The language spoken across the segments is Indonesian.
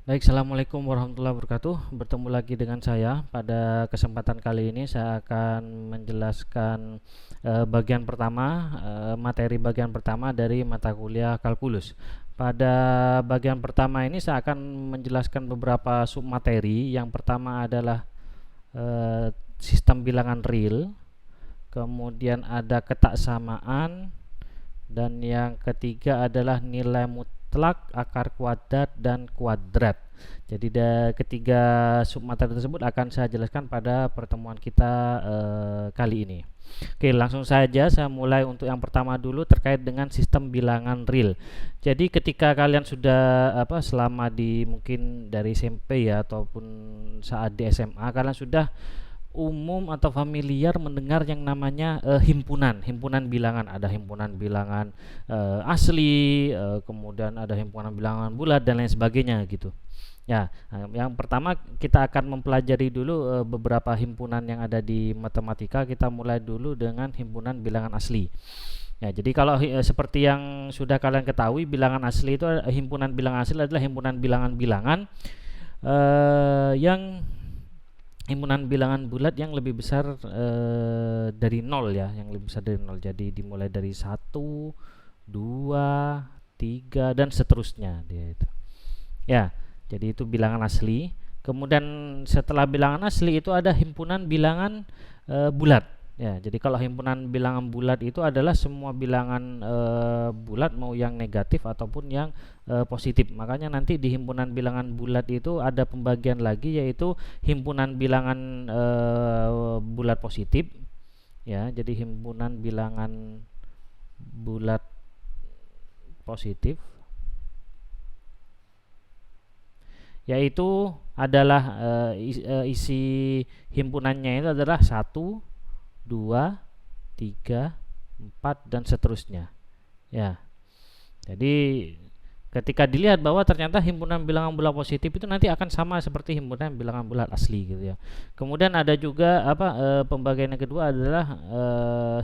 Baik, Assalamualaikum warahmatullahi wabarakatuh. Bertemu lagi dengan saya. Pada kesempatan kali ini saya akan menjelaskan bagian pertama, materi bagian pertama dari mata kuliah kalkulus. Pada bagian pertama ini saya akan menjelaskan beberapa submateri. Yang pertama adalah sistem bilangan real, kemudian ada ketaksamaan, dan yang ketiga adalah nilai mutlak, akar kuadrat, dan kuadrat. Jadi ketiga submateri tersebut akan saya jelaskan pada pertemuan kita kali ini. Oke, langsung saja saya mulai untuk yang pertama dulu terkait dengan sistem bilangan real. Jadi ketika kalian sudah selama di mungkin dari SMP ya ataupun saat di SMA, kalian sudah umum atau familiar mendengar yang namanya himpunan bilangan. Ada himpunan bilangan asli, kemudian ada himpunan bilangan bulat dan lain sebagainya gitu. Ya, yang pertama kita akan mempelajari dulu beberapa himpunan yang ada di matematika. Kita mulai dulu dengan himpunan bilangan asli. Ya, jadi kalau seperti yang sudah kalian ketahui, bilangan asli itu himpunan bilangan asli adalah himpunan bilangan-bilangan yang himpunan bilangan bulat yang lebih besar dari nol ya, yang lebih besar dari nol. Jadi dimulai dari satu, 2, 3 dan seterusnya dia itu. Ya, jadi itu bilangan asli. Kemudian setelah bilangan asli itu ada himpunan bilangan bulat. Ya, jadi kalau himpunan bilangan bulat itu adalah semua bilangan bulat, mau yang negatif ataupun yang positif. Makanya nanti di himpunan bilangan bulat itu ada pembagian lagi, yaitu himpunan bilangan bulat positif. Ya, jadi himpunan bilangan bulat positif yaitu adalah isi himpunannya itu adalah satu, 2, 3, 4 dan seterusnya. Ya. Jadi ketika dilihat bahwa ternyata himpunan bilangan bulat positif itu nanti akan sama seperti himpunan bilangan bulat asli gitu ya. Kemudian ada juga pembagian yang kedua adalah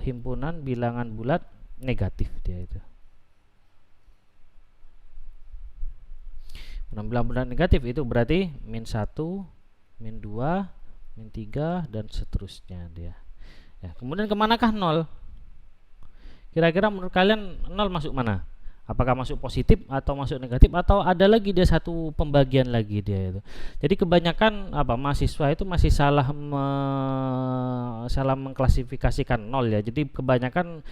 himpunan bilangan bulat negatif dia itu. Himpunan bilangan bulat negatif itu berarti min 1, min 2, min 3 dan seterusnya dia. Ya, kemudian kemanakah nol? Kira-kira menurut kalian nol masuk mana? Apakah masuk positif atau masuk negatif atau ada lagi dia satu pembagian lagi dia itu. Jadi kebanyakan mahasiswa itu masih salah mengklasifikasikan nol ya. Jadi kebanyakan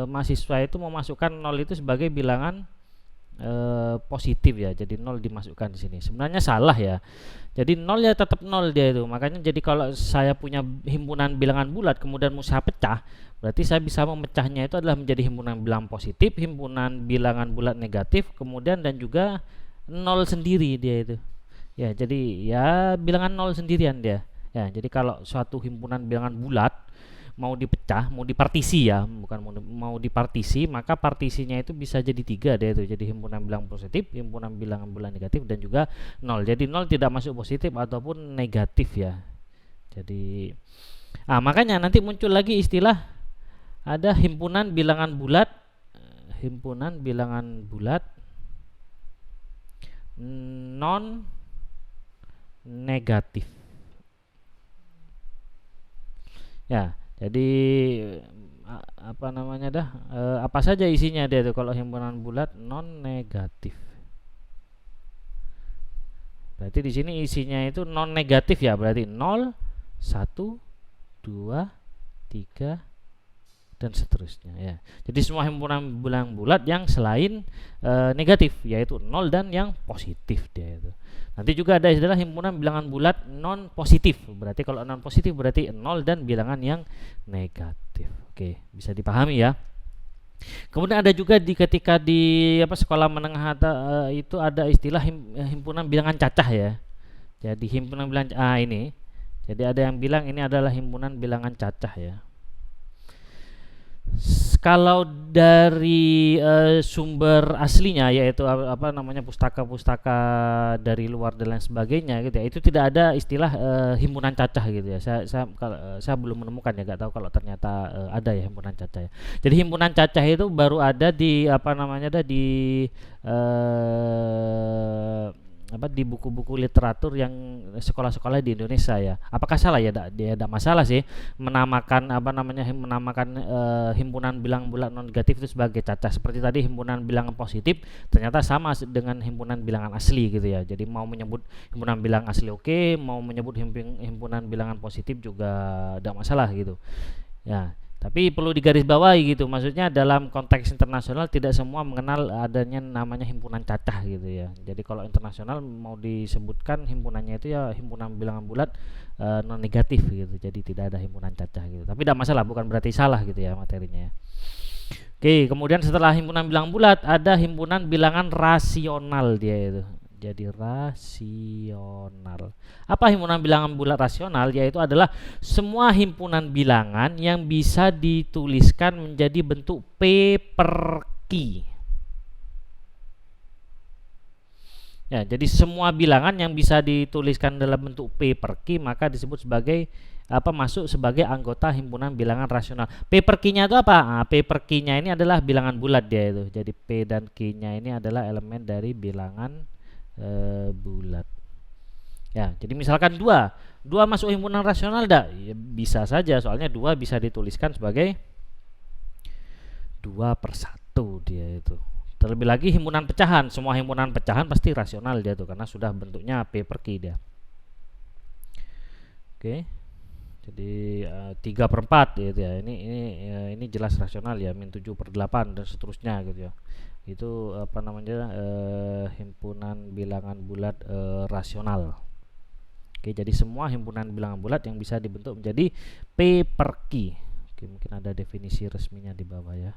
mahasiswa itu memasukkan nol itu sebagai bilangan positif ya. Jadi nol dimasukkan di sini. Sebenarnya salah ya. Jadi nol ya tetap nol dia itu. Makanya jadi kalau saya punya himpunan bilangan bulat kemudian mau saya pecah, berarti saya bisa memecahnya itu adalah menjadi himpunan bilangan positif, himpunan bilangan bulat negatif, kemudian dan juga nol sendiri dia itu. Ya, jadi ya bilangan nol sendirian dia. Ya, jadi kalau suatu himpunan bilangan bulat mau dipecah, mau dipartisi ya, bukan mau dipartisi, maka partisinya itu bisa jadi tiga deh itu. Jadi himpunan bilangan positif, himpunan bilangan bulat negatif, dan juga nol. Jadi nol tidak masuk positif ataupun negatif ya. Jadi makanya nanti muncul lagi istilah ada himpunan bilangan bulat, himpunan bilangan bulat non negatif. Ya, jadi apa saja isinya dia tuh kalau himpunan bulat non negatif. Berarti di sini isinya itu non negatif ya, berarti 0, 1, 2, 3 dan seterusnya ya. Jadi semua himpunan bilangan bulat yang selain negatif yaitu 0 dan yang positif dia itu. Nanti juga ada istilah himpunan bilangan bulat non positif. Berarti kalau non positif berarti 0 dan bilangan yang negatif. Oke, bisa dipahami ya. Kemudian ada juga ketika di sekolah menengah itu ada istilah himpunan bilangan cacah ya. Jadi himpunan bilangan ini. Jadi ada yang bilang ini adalah himpunan bilangan cacah ya. Kalau dari sumber aslinya, yaitu apa namanya, pustaka-pustaka dari luar dan lain sebagainya gitu ya, itu tidak ada istilah himpunan cacah gitu ya. Saya belum menemukan ya, nggak tahu kalau ternyata ada ya himpunan cacah ya. Jadi himpunan cacah itu baru ada di apa namanya, ada di eh, apa, di buku-buku literatur yang sekolah-sekolah di Indonesia ya. Apakah salah ya? Dia tidak masalah sih menamakan apa namanya, menamakan himpunan bilangan bulat non negatif itu sebagai cacah. Seperti tadi himpunan bilangan positif ternyata sama dengan himpunan bilangan asli gitu ya. Jadi mau menyebut himpunan bilangan asli oke, mau menyebut himpunan bilangan positif juga tidak masalah gitu. Ya, tapi perlu digarisbawahi gitu. Maksudnya dalam konteks internasional tidak semua mengenal adanya namanya himpunan cacah gitu ya. Jadi kalau internasional mau disebutkan himpunannya itu ya himpunan bilangan bulat non negatif gitu. Jadi tidak ada himpunan cacah gitu. Tapi tidak masalah, bukan berarti salah gitu ya materinya ya. Oke, kemudian setelah himpunan bilangan bulat ada himpunan bilangan rasional dia itu. Jadi rasional. Apa himpunan bilangan bulat rasional? Yaitu adalah semua himpunan bilangan yang bisa dituliskan menjadi bentuk P per Q. Ya, jadi semua bilangan yang bisa dituliskan dalam bentuk P per Q maka disebut sebagai apa, masuk sebagai anggota himpunan bilangan rasional. P per Q-nya itu apa? Nah, P per Q-nya ini adalah bilangan bulat dia itu. Jadi P dan Q-nya ini adalah elemen dari bilangan bulat. Ya, jadi misalkan dua masuk himpunan rasional enggak? Ya, bisa saja, soalnya dua bisa dituliskan sebagai 2/1 dia itu. Terlebih lagi himpunan pecahan, semua himpunan pecahan pasti rasional dia tuh karena sudah bentuknya P per Q dia. Oke. Jadi 3/4 gitu ya. Ini jelas rasional ya, min 7/8 dan seterusnya gitu ya. Itu apa namanya, himpunan bilangan bulat rasional. Oke, jadi semua himpunan bilangan bulat yang bisa dibentuk menjadi P per Q. Oke, mungkin ada definisi resminya di bawah ya.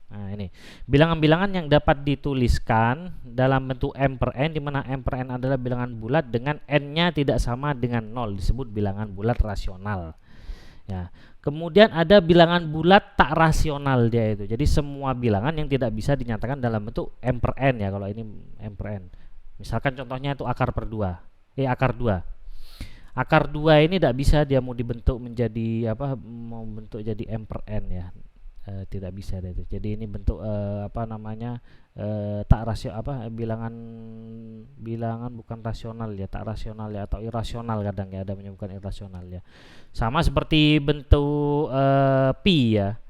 Nah, ini bilangan-bilangan yang dapat dituliskan dalam bentuk M per N, di mana M per N adalah bilangan bulat dengan N-nya tidak sama dengan 0, disebut bilangan bulat rasional. Ya. Kemudian ada bilangan bulat tak rasional dia itu. Jadi semua bilangan yang tidak bisa dinyatakan dalam bentuk M per N ya, kalau ini M per N. Misalkan contohnya itu akar per 2. Akar 2. Akar 2 ini tidak bisa dia mau dibentuk menjadi apa, mau bentuk jadi M per N ya. Tidak bisa itu. Jadi ini bentuk apa namanya, tak rasio apa, bilangan bilangan bukan rasional ya, tak rasional ya, atau irasional kadang ya, ada menyebutkan irasional ya. Sama seperti bentuk pi ya.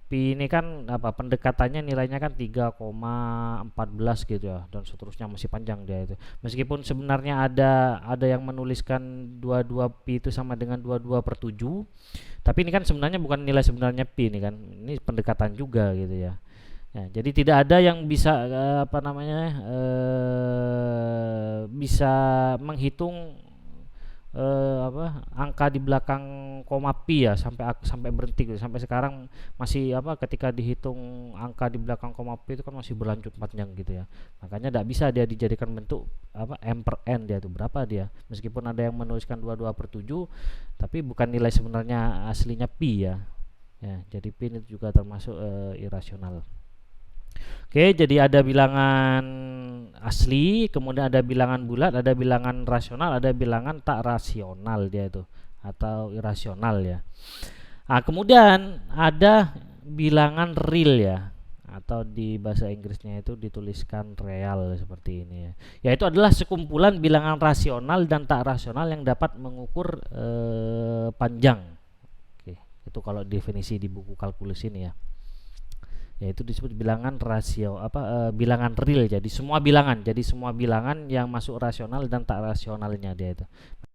Pi ini kan apa, pendekatannya nilainya kan 3,14 gitu ya, dan seterusnya, masih panjang dia itu. Meskipun sebenarnya ada yang menuliskan 22 pi itu sama dengan 22/7, tapi ini kan sebenarnya bukan nilai sebenarnya pi ini kan. Ini pendekatan juga gitu ya. Ya, jadi tidak ada yang bisa apa namanya, bisa menghitung apa, angka di belakang koma pi ya, sampai berhenti gitu. Sampai sekarang masih apa, ketika dihitung angka di belakang koma pi itu kan masih berlanjut panjang gitu ya. Makanya tidak bisa dia dijadikan bentuk apa, M per N dia itu berapa dia. Meskipun ada yang menuliskan 22/7, tapi bukan nilai sebenarnya aslinya pi ya. Ya, jadi pi itu juga termasuk irasional. Oke, jadi ada bilangan asli, kemudian ada bilangan bulat, ada bilangan rasional, ada bilangan tak rasional dia itu, atau irasional ya. Nah, kemudian ada bilangan real ya, atau di bahasa Inggrisnya itu dituliskan real seperti ini ya. Yaitu adalah sekumpulan bilangan rasional dan tak rasional yang dapat mengukur panjang. Oke, itu kalau definisi di buku kalkulus ini ya. Yaitu disebut bilangan rasio apa, bilangan real. Jadi semua bilangan yang masuk rasional dan tak rasionalnya dia itu,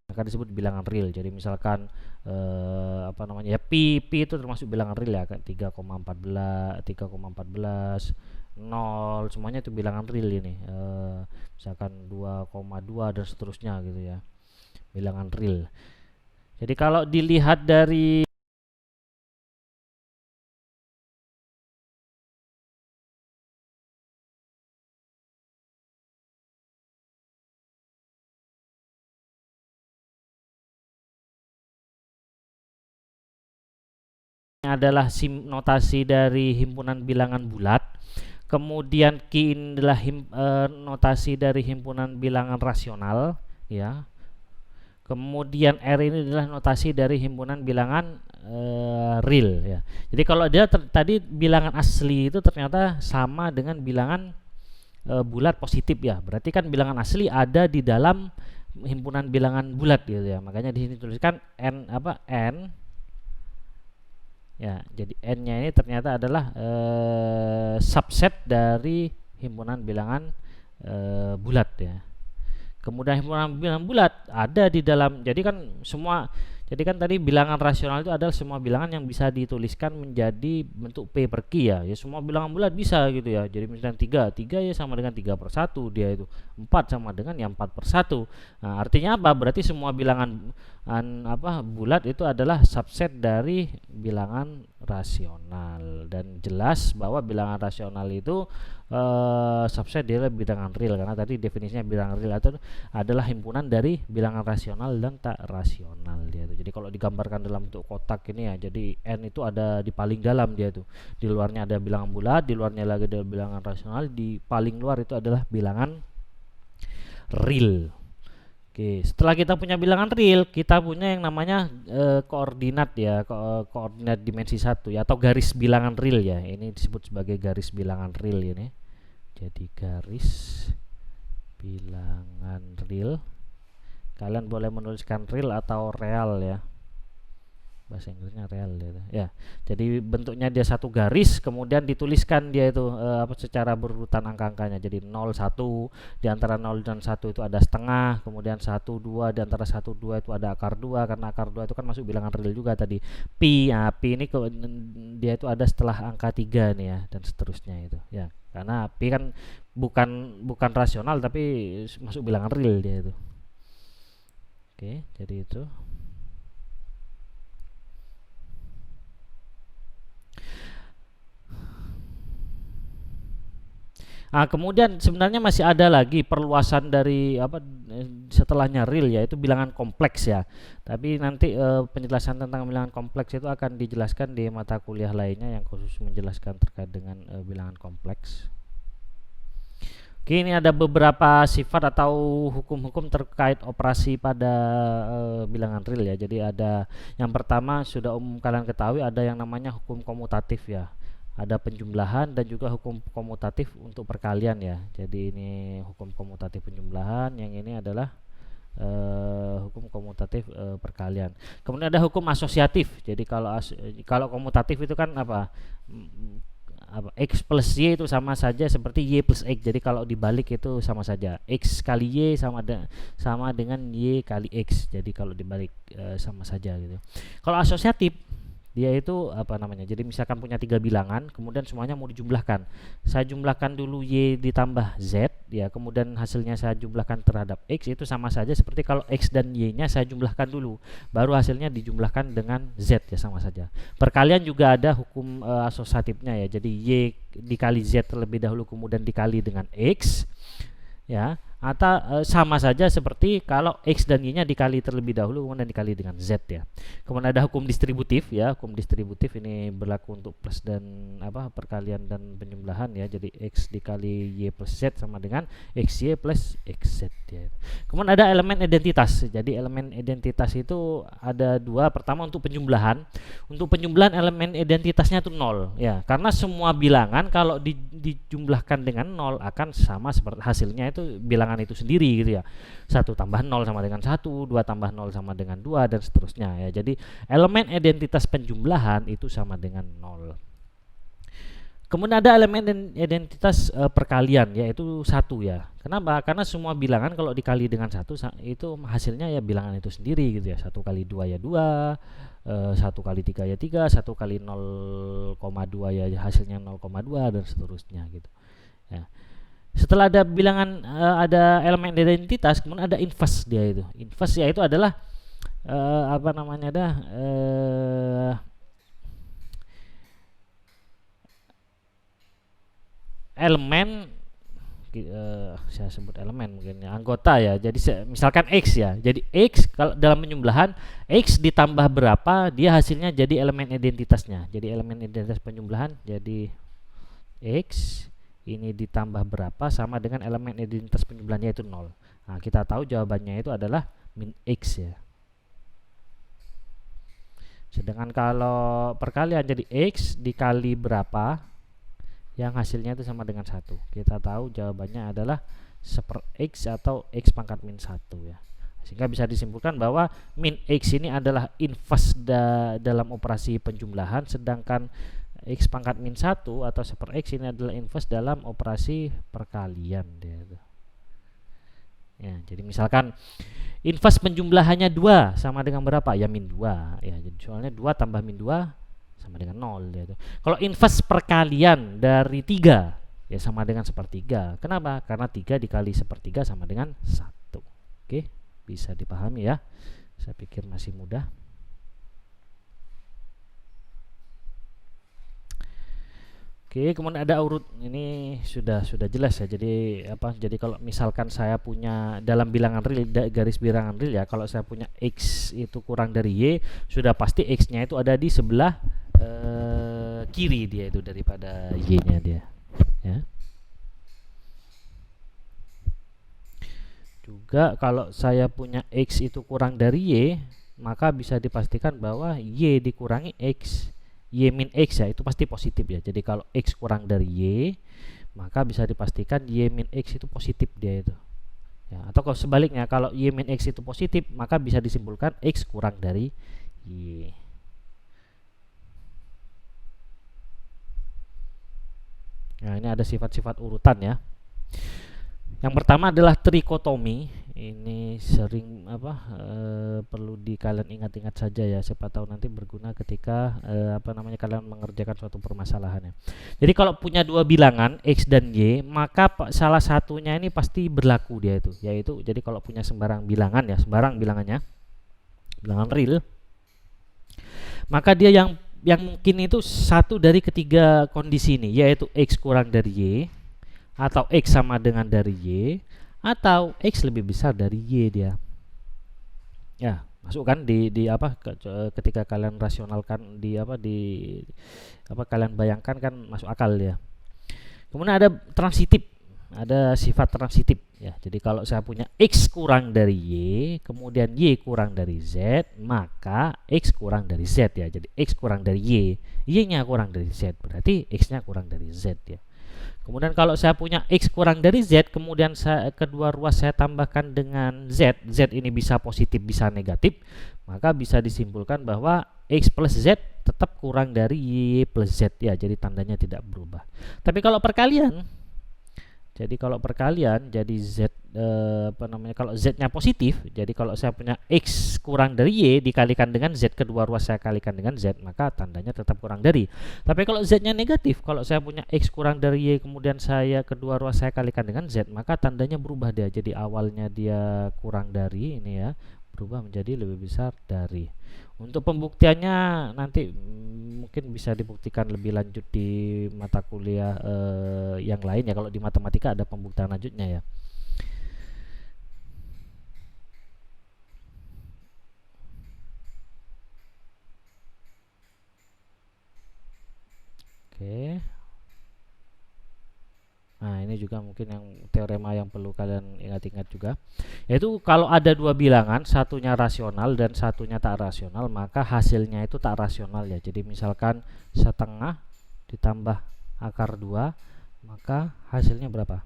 maka disebut bilangan real. Jadi misalkan apa namanya ya, pi itu termasuk bilangan real ya, kan 3,14 0, semuanya itu bilangan real ini. Misalkan 2,2 dan seterusnya gitu ya, bilangan real. Jadi kalau dilihat dari adalah notasi dari himpunan bilangan bulat. Kemudian Q ini adalah notasi dari himpunan bilangan rasional, ya. Kemudian R ini adalah notasi dari himpunan bilangan real, ya. Jadi kalau dia tadi bilangan asli itu ternyata sama dengan bilangan bulat positif, ya. Berarti kan bilangan asli ada di dalam himpunan bilangan bulat, gitu ya. Makanya di sini tuliskan n ya. Jadi n-nya ini ternyata adalah subset dari himpunan bilangan bulat, ya. Kemudian himpunan bilangan bulat ada di dalam, jadi kan tadi bilangan rasional itu adalah semua bilangan yang bisa dituliskan menjadi bentuk P per Q, ya. Ya semua bilangan bulat bisa gitu, ya. Jadi misalnya 3 ya sama dengan 3/1, dia itu 4 sama dengan yang 4/1. Nah, artinya apa? Berarti semua bilangan bulat itu adalah subset dari bilangan rasional, dan jelas bahwa bilangan rasional itu subset dari bilangan real, karena tadi definisinya bilangan real itu adalah himpunan dari bilangan rasional dan tak rasional, dia itu. Jadi kalau digambarkan dalam bentuk kotak ini, ya, jadi n itu ada di paling dalam, dia itu. Di luarnya ada bilangan bulat, di luarnya lagi ada bilangan rasional, di paling luar itu adalah bilangan real. Oke, setelah kita punya bilangan real, kita punya yang namanya koordinat, ya, koordinat dimensi 1, ya, atau garis bilangan real, ya. Ini disebut sebagai garis bilangan real ini. Jadi garis bilangan real. Kalian boleh menuliskan real atau real, ya. Bahasa Inggrisnya real, ya. Jadi bentuknya dia satu garis, kemudian dituliskan dia itu secara berurutan angka-angkanya. Jadi 0 1, di antara 0 dan 1 itu ada setengah, kemudian 1 2, di antara 1 2 itu ada akar 2, karena akar 2 itu kan masuk bilangan real juga tadi. Pi, nah, pi ini dia itu ada setelah angka 3 nih, ya, dan seterusnya itu, ya. Karena pi kan bukan rasional tapi masuk bilangan real, dia itu. Oke, jadi itu. Nah, kemudian sebenarnya masih ada lagi perluasan dari setelahnya real, yaitu bilangan kompleks, ya. Tapi nanti penjelasan tentang bilangan kompleks itu akan dijelaskan di mata kuliah lainnya yang khusus menjelaskan terkait dengan bilangan kompleks. Oke, ini ada beberapa sifat atau hukum-hukum terkait operasi pada bilangan real, ya. Jadi ada yang pertama, sudah umum kalian ketahui, ada yang namanya hukum komutatif, ya. Ada penjumlahan dan juga hukum komutatif untuk perkalian, ya. Jadi ini hukum komutatif penjumlahan, yang ini adalah hukum komutatif perkalian. Kemudian ada hukum asosiatif. Jadi kalau komutatif itu kan X plus Y itu sama saja seperti Y plus X. Jadi kalau dibalik itu sama saja. X kali Y sama dengan Y kali X. Jadi kalau dibalik sama saja gitu. Kalau asosiatif, dia itu jadi misalkan punya 3 bilangan, kemudian semuanya mau dijumlahkan. Saya jumlahkan dulu Y ditambah Z, ya, kemudian hasilnya saya jumlahkan terhadap X, itu sama saja seperti kalau X dan Y nya saya jumlahkan dulu, baru hasilnya dijumlahkan dengan Z, ya, sama saja. Perkalian juga ada hukum asosiatifnya, ya. Jadi Y dikali Z terlebih dahulu, kemudian dikali dengan X, ya, atau sama saja seperti kalau X dan Y nya dikali terlebih dahulu kemudian dikali dengan Z, ya. Kemudian ada hukum distributif, ya. Hukum distributif ini berlaku untuk plus dan perkalian dan penjumlahan, ya. Jadi X dikali Y plus Z sama dengan XY plus XZ, ya. Kemudian ada elemen identitas. Jadi elemen identitas itu ada 2. Pertama untuk penjumlahan. Untuk penjumlahan elemen identitasnya itu 0, ya. Karena semua bilangan kalau dijumlahkan dengan 0 akan sama seperti hasilnya itu bilangan itu sendiri, gitu, ya. 1 tambah 0 sama dengan 1, 2 tambah 0 sama dengan 2, dan seterusnya, ya. Jadi elemen identitas penjumlahan itu sama dengan 0. Kemudian ada elemen identitas perkalian, yaitu 1, ya. Kenapa? Karena semua bilangan kalau dikali dengan 1 itu hasilnya ya bilangan itu sendiri, gitu, ya. 1 kali 2 ya 2, 1 kali 3 ya 3, 1 kali 0,2 ya hasilnya 0,2, dan seterusnya, gitu, ya. Setelah ada bilangan ada elemen identitas, kemudian ada inverse, dia itu. Inverse, ya, itu adalah elemen saya sebut elemen mungkin ya, anggota ya. Jadi misalkan X ya. Jadi X kalau dalam penjumlahan X ditambah berapa, dia hasilnya jadi elemen identitasnya. Jadi elemen identitas penjumlahan jadi X ini ditambah berapa sama dengan elemen identitas penjumlahannya itu 0. Nah, kita tahu jawabannya itu adalah min X ya. Sedangkan kalau perkalian jadi X dikali berapa, yang hasilnya itu sama dengan 1. Kita tahu jawabannya adalah 1/X atau X pangkat min 1 ya. Sehingga bisa disimpulkan bahwa min X ini adalah inverse dalam operasi penjumlahan, sedangkan X pangkat min 1 atau 1/X ini adalah inverse dalam operasi perkalian dia itu. Ya, jadi misalkan inverse penjumlahannya 2 sama dengan berapa? Ya min 2 ya. Jadi soalnya 2 tambah min 2 sama dengan 0 dia itu. Kalau inverse perkalian dari 3 ya sama dengan 1/3. Kenapa? Karena 3 dikali 1/3 sama dengan 1. Oke, bisa dipahami ya. Saya pikir masih mudah. Oke, kemudian ada urut, ini sudah jelas ya. Jadi Jadi kalau misalkan saya punya dalam bilangan real, garis bilangan real ya, kalau saya punya X itu kurang dari Y, sudah pasti X-nya itu ada di sebelah kiri dia itu daripada Y-nya dia. Ya. Juga kalau saya punya X itu kurang dari Y, maka bisa dipastikan bahwa Y dikurangi X. Y min X ya, itu pasti positif ya. Jadi kalau X kurang dari Y, maka bisa dipastikan Y min X itu positif dia itu ya. Atau kalau sebaliknya, kalau Y min X itu positif, maka bisa disimpulkan X kurang dari Y. Nah, ini ada sifat-sifat urutan ya. Yang pertama adalah trikotomi. Ini sering perlu kalian ingat-ingat saja ya, siapa tahu nanti berguna ketika kalian mengerjakan suatu permasalahan ya. Jadi kalau punya dua bilangan X dan Y, maka salah satunya ini pasti berlaku dia itu, yaitu jadi kalau punya sembarang bilangan ya, sembarang bilangannya, bilangan real, maka dia yang mungkin itu satu dari ketiga kondisi ini, yaitu X kurang dari Y, atau X sama dengan dari Y, atau X lebih besar dari Y dia. Ya, masuk kan ketika kalian rasionalkan kalian bayangkan kan masuk akal ya. Kemudian ada transitif, ada sifat transitif ya. Jadi kalau saya punya X kurang dari Y, kemudian Y kurang dari Z, maka X kurang dari Z ya. Jadi X kurang dari Y, Y-nya kurang dari Z, berarti X-nya kurang dari Z ya. Kemudian kalau saya punya X kurang dari Z, kemudian kedua ruas saya tambahkan dengan Z, Z ini bisa positif bisa negatif, maka bisa disimpulkan bahwa X plus Z tetap kurang dari Y plus Z ya, jadi tandanya tidak berubah. Tapi kalau perkalian, jadi Z kalau Z-nya positif, jadi kalau saya punya X kurang dari Y dikalikan dengan Z, kedua ruas saya kalikan dengan Z, maka tandanya tetap kurang dari. Tapi kalau Z-nya negatif, kalau saya punya X kurang dari Y kemudian kedua ruas saya kalikan dengan Z, maka tandanya berubah dia. Jadi awalnya dia kurang dari ini ya, berubah menjadi lebih besar dari. Untuk pembuktiannya nanti mungkin bisa dibuktikan lebih lanjut di mata kuliah yang lain ya. Kalau di matematika ada pembuktian lanjutnya ya. Oke. Nah, ini juga mungkin yang teorema yang perlu kalian ingat-ingat juga, yaitu kalau ada dua bilangan, satunya rasional dan satunya tak rasional, maka hasilnya itu tak rasional ya. Jadi misalkan setengah ditambah akar 2, maka hasilnya berapa?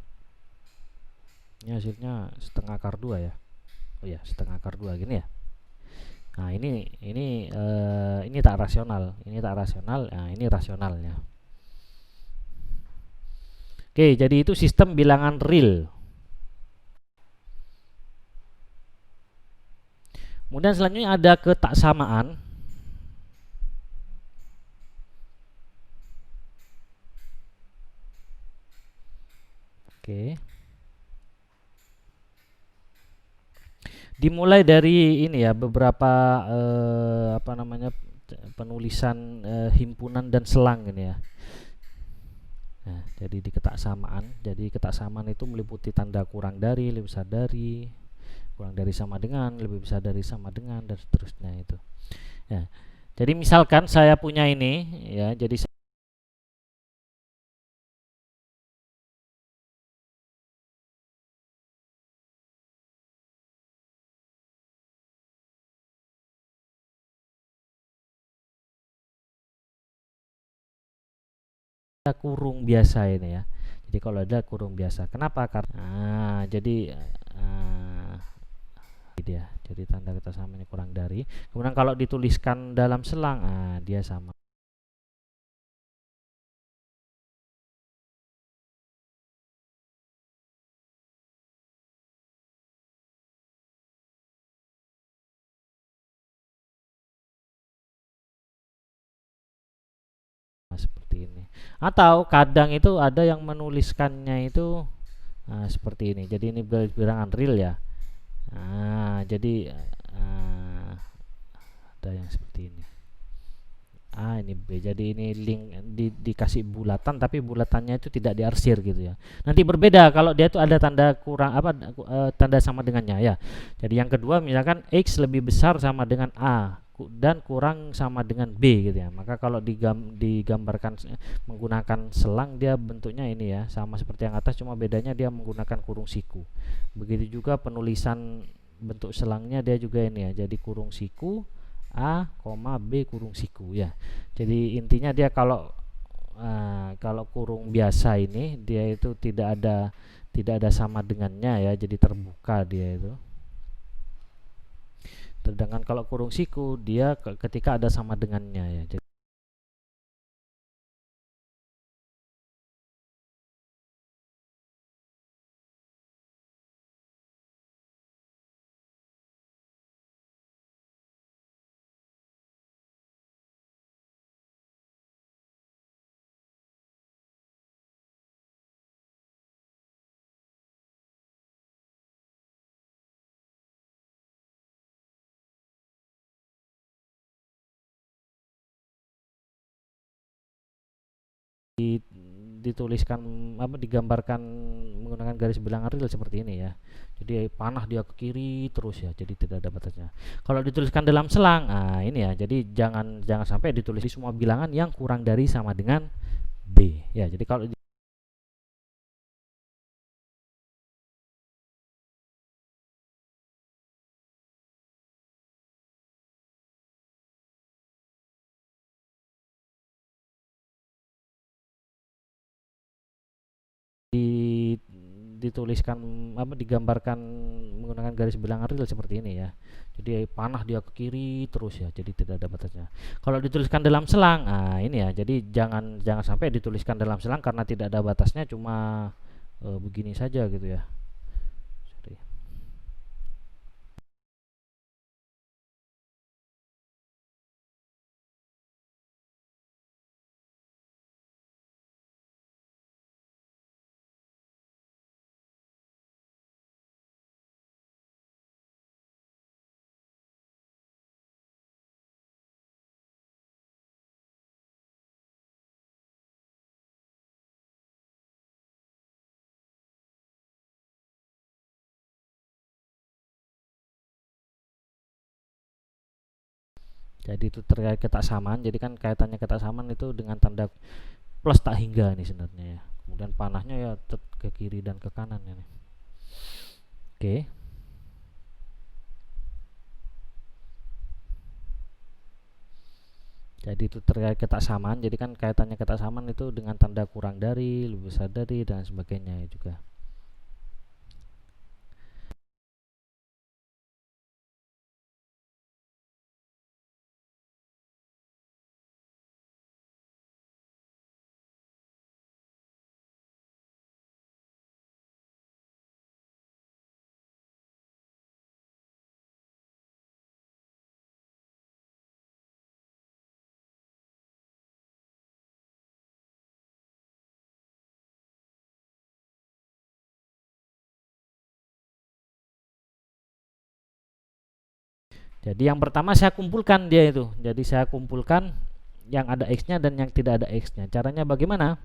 Ini hasilnya setengah akar 2 ya. Oh ya, setengah akar 2 gini ya. Nah, ini tak rasional, ini tak rasional, nah ini rasionalnya. Oke, jadi itu sistem bilangan real. Kemudian selanjutnya ada ketaksamaan. Oke. Dimulai dari ini ya, beberapa penulisan himpunan dan selang ini ya. Nah, jadi di ketaksamaan, jadi ketaksamaan itu meliputi tanda kurang dari, lebih besar dari, kurang dari sama dengan, lebih besar dari sama dengan, dan seterusnya itu. Ya. Jadi misalkan saya punya ini, ya, jadi saya kurung biasa ini ya. Jadi kalau ada kurung biasa, kenapa? Karena jadi dia, jadi tanda ketaksamanya kurang dari. Kemudian kalau dituliskan dalam selang, dia sama. Nah, seperti ini. Atau kadang itu ada yang menuliskannya itu seperti ini. Jadi ini bilangan real ya. Jadi ada yang seperti ini. Ini B. Jadi ini link dikasih bulatan, tapi bulatannya itu tidak diarsir gitu ya. Nanti berbeda kalau dia itu ada tanda kurang apa tanda sama dengannya ya. Jadi yang kedua misalkan X lebih besar sama dengan A dan kurang sama dengan B gitu ya. Maka kalau digambarkan menggunakan selang, dia bentuknya ini ya, sama seperti yang atas, cuma bedanya dia menggunakan kurung siku. Begitu juga penulisan bentuk selangnya, dia juga ini ya, jadi kurung siku A, B kurung siku ya. Jadi intinya dia kalau kurung biasa ini dia itu tidak ada sama dengannya ya, jadi terbuka dia itu. Sedangkan kalau kurung siku dia ketika ada sama dengannya ya. Jadi dituliskan digambarkan menggunakan garis bilangan real seperti ini ya. Jadi panah dia ke kiri terus ya, jadi tidak ada batasnya. Kalau dituliskan dalam selang, ini ya, jadi jangan jangan sampai ditulis semua bilangan yang kurang dari sama dengan B ya. Jadi kalau dituliskan digambarkan menggunakan garis bilangan real seperti ini ya. Jadi panah dia ke kiri terus ya, jadi tidak ada batasnya. Kalau dituliskan dalam selang, ini ya, jadi jangan jangan sampai dituliskan dalam selang karena tidak ada batasnya, cuma begini saja gitu ya. Sorry. Jadi itu terkait ketaksamaan. Jadi kan kaitannya ketaksamaan itu dengan tanda plus tak hingga nih sebenarnya ya. Kemudian panahnya ya ke kiri dan ke kanan ya nih. Oke. Jadi itu terkait ketaksamaan. Jadi kan kaitannya ketaksamaan itu dengan tanda kurang dari, lebih besar dari, dan sebagainya juga. Jadi yang pertama saya kumpulkan dia itu. Jadi saya kumpulkan yang ada X-nya dan yang tidak ada X-nya. Caranya bagaimana?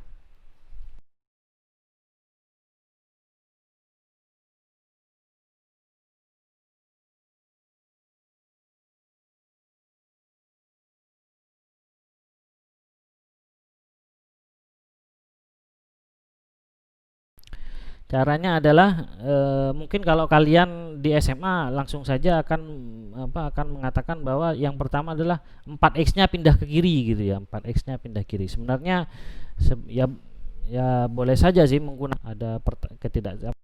Caranya adalah mungkin kalau kalian di SMA langsung saja akan mengatakan bahwa yang pertama adalah 4x-nya pindah ke kiri gitu ya. 4x-nya pindah kiri. Sebenarnya ya ya boleh saja sih menggunakan ada ketidak.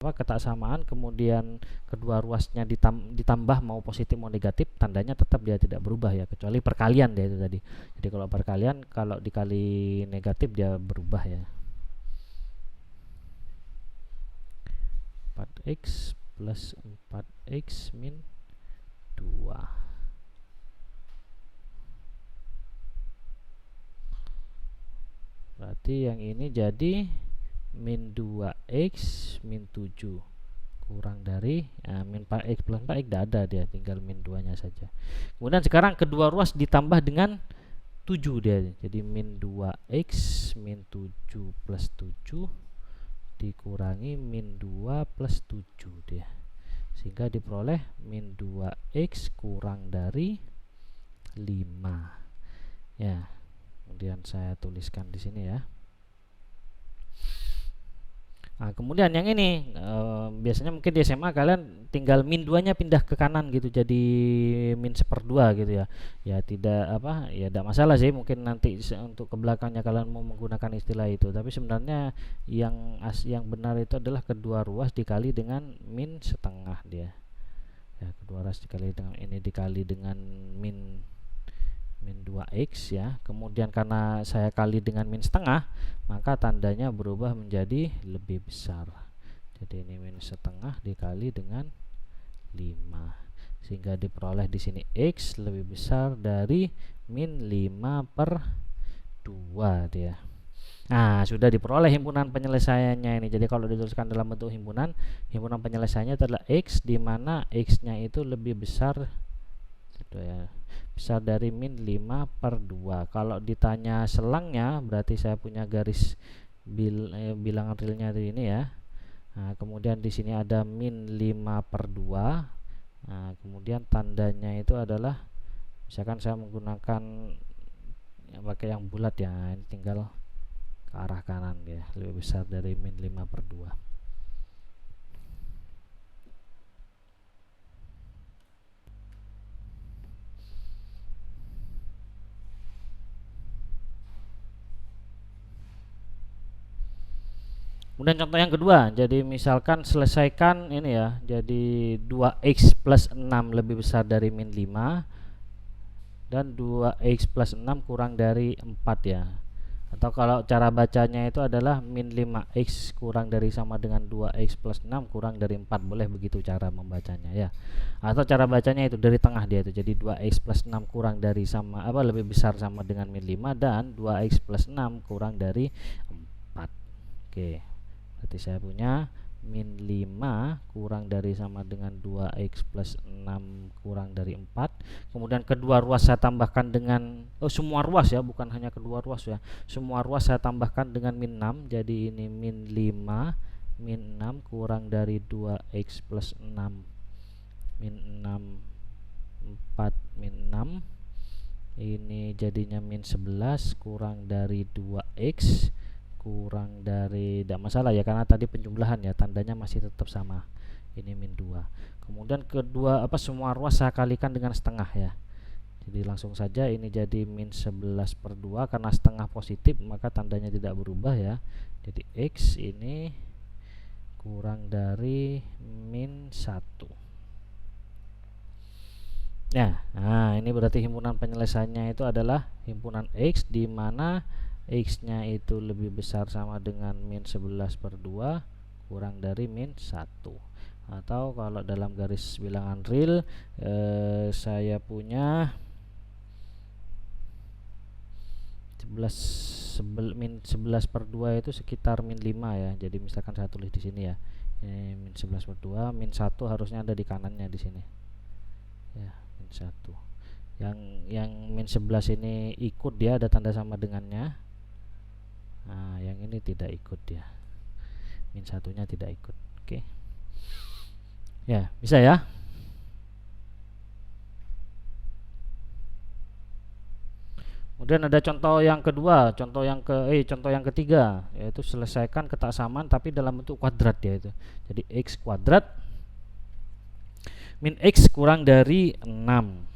Ketaksamaan, kemudian kedua ruasnya ditambah mau positif mau negatif, tandanya tetap dia tidak berubah ya, kecuali perkalian dia itu tadi. Jadi kalau perkalian, kalau dikali negatif dia berubah ya. 4x plus 4x min 2. Berarti yang ini jadi min 2x min 7 kurang dari min 4x plus 4x tidak ada, dia tinggal min 2 nya saja. Kemudian sekarang kedua ruas ditambah dengan 7 dia, jadi min 2x min 7 plus 7 dikurangi min 2 plus 7 dia, sehingga diperoleh min 2x kurang dari 5 ya. Kemudian saya tuliskan di sini ya. Nah, kemudian yang ini biasanya mungkin di SMA kalian tinggal min 2 nya pindah ke kanan gitu, jadi min 1/2 gitu ya. Ya tidak ya tidak masalah sih, mungkin nanti untuk ke belakangnya kalian mau menggunakan istilah itu, tapi sebenarnya yang benar itu adalah kedua ruas dikali dengan min setengah dia. Ya, kedua ruas dikali dengan ini dikali dengan min 2x ya. Kemudian karena saya kali dengan min setengah, maka tandanya berubah menjadi lebih besar. Jadi ini min setengah dikali dengan 5, sehingga diperoleh di sini x lebih besar dari min 5/2 dia. Nah, sudah diperoleh himpunan penyelesaiannya ini. Jadi kalau dituliskan dalam bentuk himpunan penyelesaiannya adalah x, di mana x-nya itu lebih besar gitu ya, besar dari min 5/2. Kalau ditanya selangnya, berarti saya punya garis bilangan realnya ini ya. Nah, kemudian di sini ada min 5/2. Nah, kemudian tandanya itu adalah, misalkan saya menggunakan pakai yang bulat ya, ini tinggal ke arah kanan ya, lebih besar dari min 5/2. Kemudian contoh yang kedua, jadi misalkan selesaikan ini ya, jadi 2x plus 6 lebih besar dari min 5 dan 2x plus 6 kurang dari 4 ya. Atau kalau cara bacanya itu adalah min 5x kurang dari sama dengan 2x plus 6 kurang dari 4, boleh begitu cara membacanya ya. Atau cara bacanya itu dari tengah dia itu, jadi 2x plus 6 kurang dari sama lebih besar sama dengan min 5 dan 2x plus 6 kurang dari 4. Oke. Berarti saya punya min 5 kurang dari sama dengan 2x plus 6 kurang dari 4. Kemudian kedua ruas saya tambahkan dengan semua ruas ya, bukan hanya kedua ruas ya. Semua ruas saya tambahkan dengan min 6. Jadi ini min 5 min 6 kurang dari 2x plus 6 min 6 4 min 6. Ini jadinya min 11 kurang dari 2x kurang dari, tidak masalah ya karena tadi penjumlahan ya, tandanya masih tetap sama, ini min 2. Kemudian kedua semua ruas saya kalikan dengan setengah ya, jadi langsung saja ini jadi min 11/2, karena setengah positif maka tandanya tidak berubah ya. Jadi x ini kurang dari min 1 ya. Nah, ini berarti himpunan penyelesaiannya itu adalah himpunan x, di mana x nya itu lebih besar sama dengan min 11/2 kurang dari min 1. Atau kalau dalam garis bilangan real saya punya 11 min 11/2 itu sekitar min 5 ya. Jadi misalkan saya tulis di sini ya. Ini min 11/2, min 1 harusnya ada di kanannya di sini. Ya, min 1. Yang min 11 ini ikut, dia ada tanda sama dengannya. Nah, yang ini tidak ikut dia. Min 1-nya tidak ikut. Oke. Ya, bisa ya? Kemudian ada contoh yang kedua, contoh yang ketiga, yaitu selesaikan ketaksamaan tapi dalam bentuk kuadrat ya itu. Jadi x kuadrat min x kurang dari 6.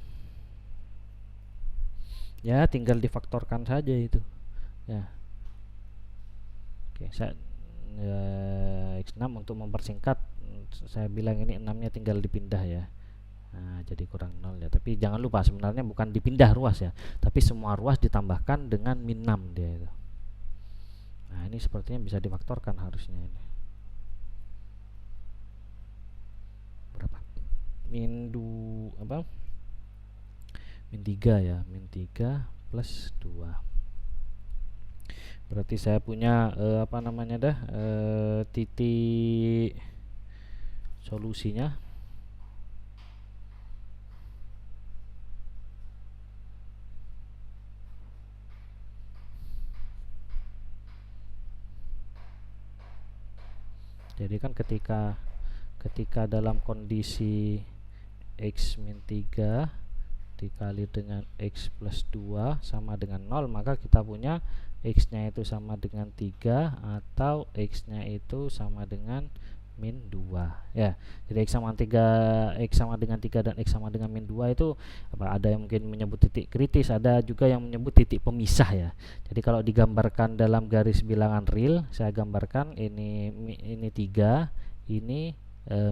Ya, tinggal difaktorkan saja itu. Ya. Oke, saya x6 untuk mempersingkat, saya bilang ini 6-nya tinggal dipindah ya. Nah, jadi kurang 0 ya. Tapi jangan lupa sebenarnya bukan dipindah ruas ya, tapi semua ruas ditambahkan dengan min 6 dia itu. Nah, ini sepertinya bisa difaktorkan harusnya ini. Berapa? Min 3 ya, min 3 plus 2. Berarti saya punya titik solusinya. Jadi kan ketika dalam kondisi x min 3 dikali dengan x plus 2 sama dengan 0, maka kita punya x nya itu sama dengan 3 atau x nya itu sama dengan min 2 ya. Jadi x sama dengan 3 dan x sama dengan min 2 itu ada yang mungkin menyebut titik kritis, ada juga yang menyebut titik pemisah ya. Jadi kalau digambarkan dalam garis bilangan real, saya gambarkan ini 3, ini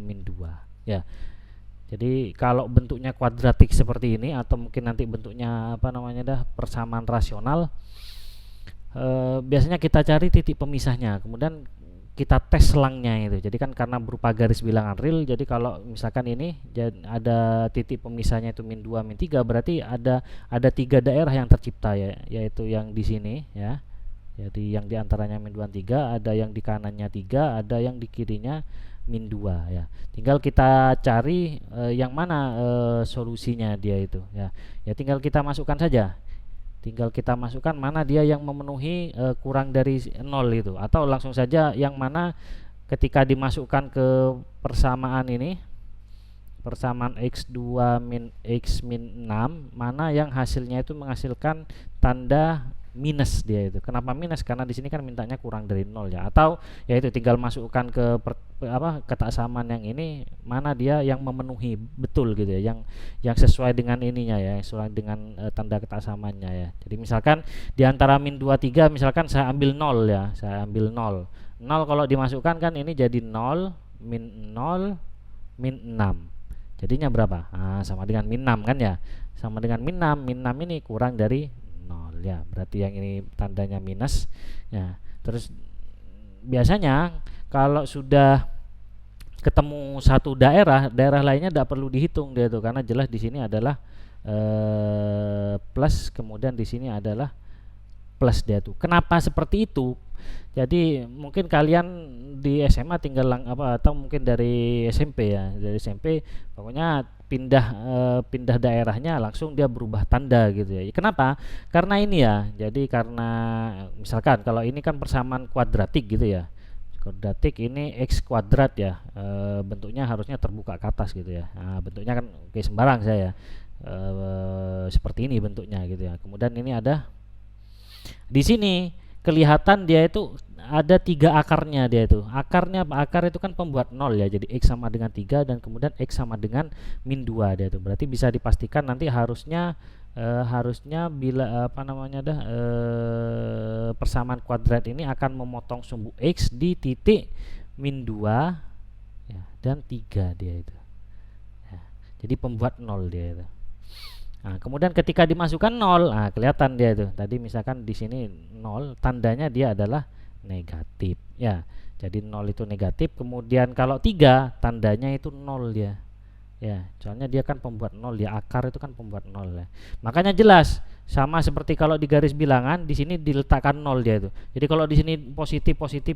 min 2 ya. Jadi kalau bentuknya kuadratik seperti ini, atau mungkin nanti bentuknya persamaan rasional, biasanya kita cari titik pemisahnya, kemudian kita tes selangnya itu. Jadi kan karena berupa garis bilangan real, jadi kalau misalkan ini ada titik pemisahnya itu min 2 min 3, berarti ada 3 daerah yang tercipta ya, yaitu yang di sini ya. Jadi yang diantaranya min 2 3, ada yang di kanannya 3, ada yang di kirinya min 2 ya. Tinggal kita cari yang mana solusinya dia itu ya. Ya tinggal kita masukkan saja. Tinggal kita masukkan mana dia yang memenuhi kurang dari 0 itu, atau langsung saja yang mana ketika dimasukkan ke persamaan ini, persamaan x2 min x min 6, mana yang hasilnya itu menghasilkan tanda minus dia itu. Kenapa minus? Karena di sini kan mintanya kurang dari 0 ya. Atau ya itu tinggal masukkan ke ketaksamaan yang ini, mana dia yang memenuhi betul gitu ya, yang sesuai dengan ininya ya, sesuai dengan tanda ketaksamaannya ya. Jadi misalkan di antara min 2 3 misalkan saya ambil 0 ya. Saya ambil 0. 0 kalau dimasukkan kan ini jadi 0 min 0 min 6. Jadinya berapa? Nah, sama dengan min 6 kan ya. Sama dengan min 6. Min 6 ini kurang dari 0 ya, berarti yang ini tandanya minus ya. Terus biasanya kalau sudah ketemu satu daerah lainnya tidak perlu dihitung dia tuh, karena jelas di sini adalah plus, kemudian di sini adalah plus dia tuh. Kenapa seperti itu? Jadi mungkin kalian di SMA tinggal atau mungkin dari SMP ya, dari SMP pokoknya pindah daerahnya langsung dia berubah tanda gitu ya. Kenapa? Karena ini ya. Jadi karena misalkan kalau ini kan persamaan kuadratik gitu ya. Kuadratik ini x kuadrat ya. Bentuknya harusnya terbuka ke atas gitu ya. Nah, bentuknya kan sembarang saya. Seperti ini bentuknya gitu ya. Kemudian ini ada di sini kelihatan dia itu ada 3 akarnya dia itu. Akarnya apa? Akar itu kan pembuat 0 ya. Jadi x sama dengan 3 dan kemudian x sama dengan min 2 dia itu. Berarti bisa dipastikan nanti harusnya bila persamaan kuadrat ini akan memotong sumbu x di titik min 2 ya, dan 3 dia itu. Ya, jadi pembuat 0 dia itu. Nah, kemudian ketika dimasukkan 0, nah kelihatan dia itu. Tadi misalkan di sini 0, tandanya dia adalah negatif ya. Jadi 0 itu negatif, kemudian kalau 3 tandanya itu 0 dia. Ya, soalnya dia kan pembuat nol, dia akar itu kan pembuat nol ya. Makanya jelas sama seperti kalau di garis bilangan di sini diletakkan nol dia itu. Jadi kalau di sini positif positif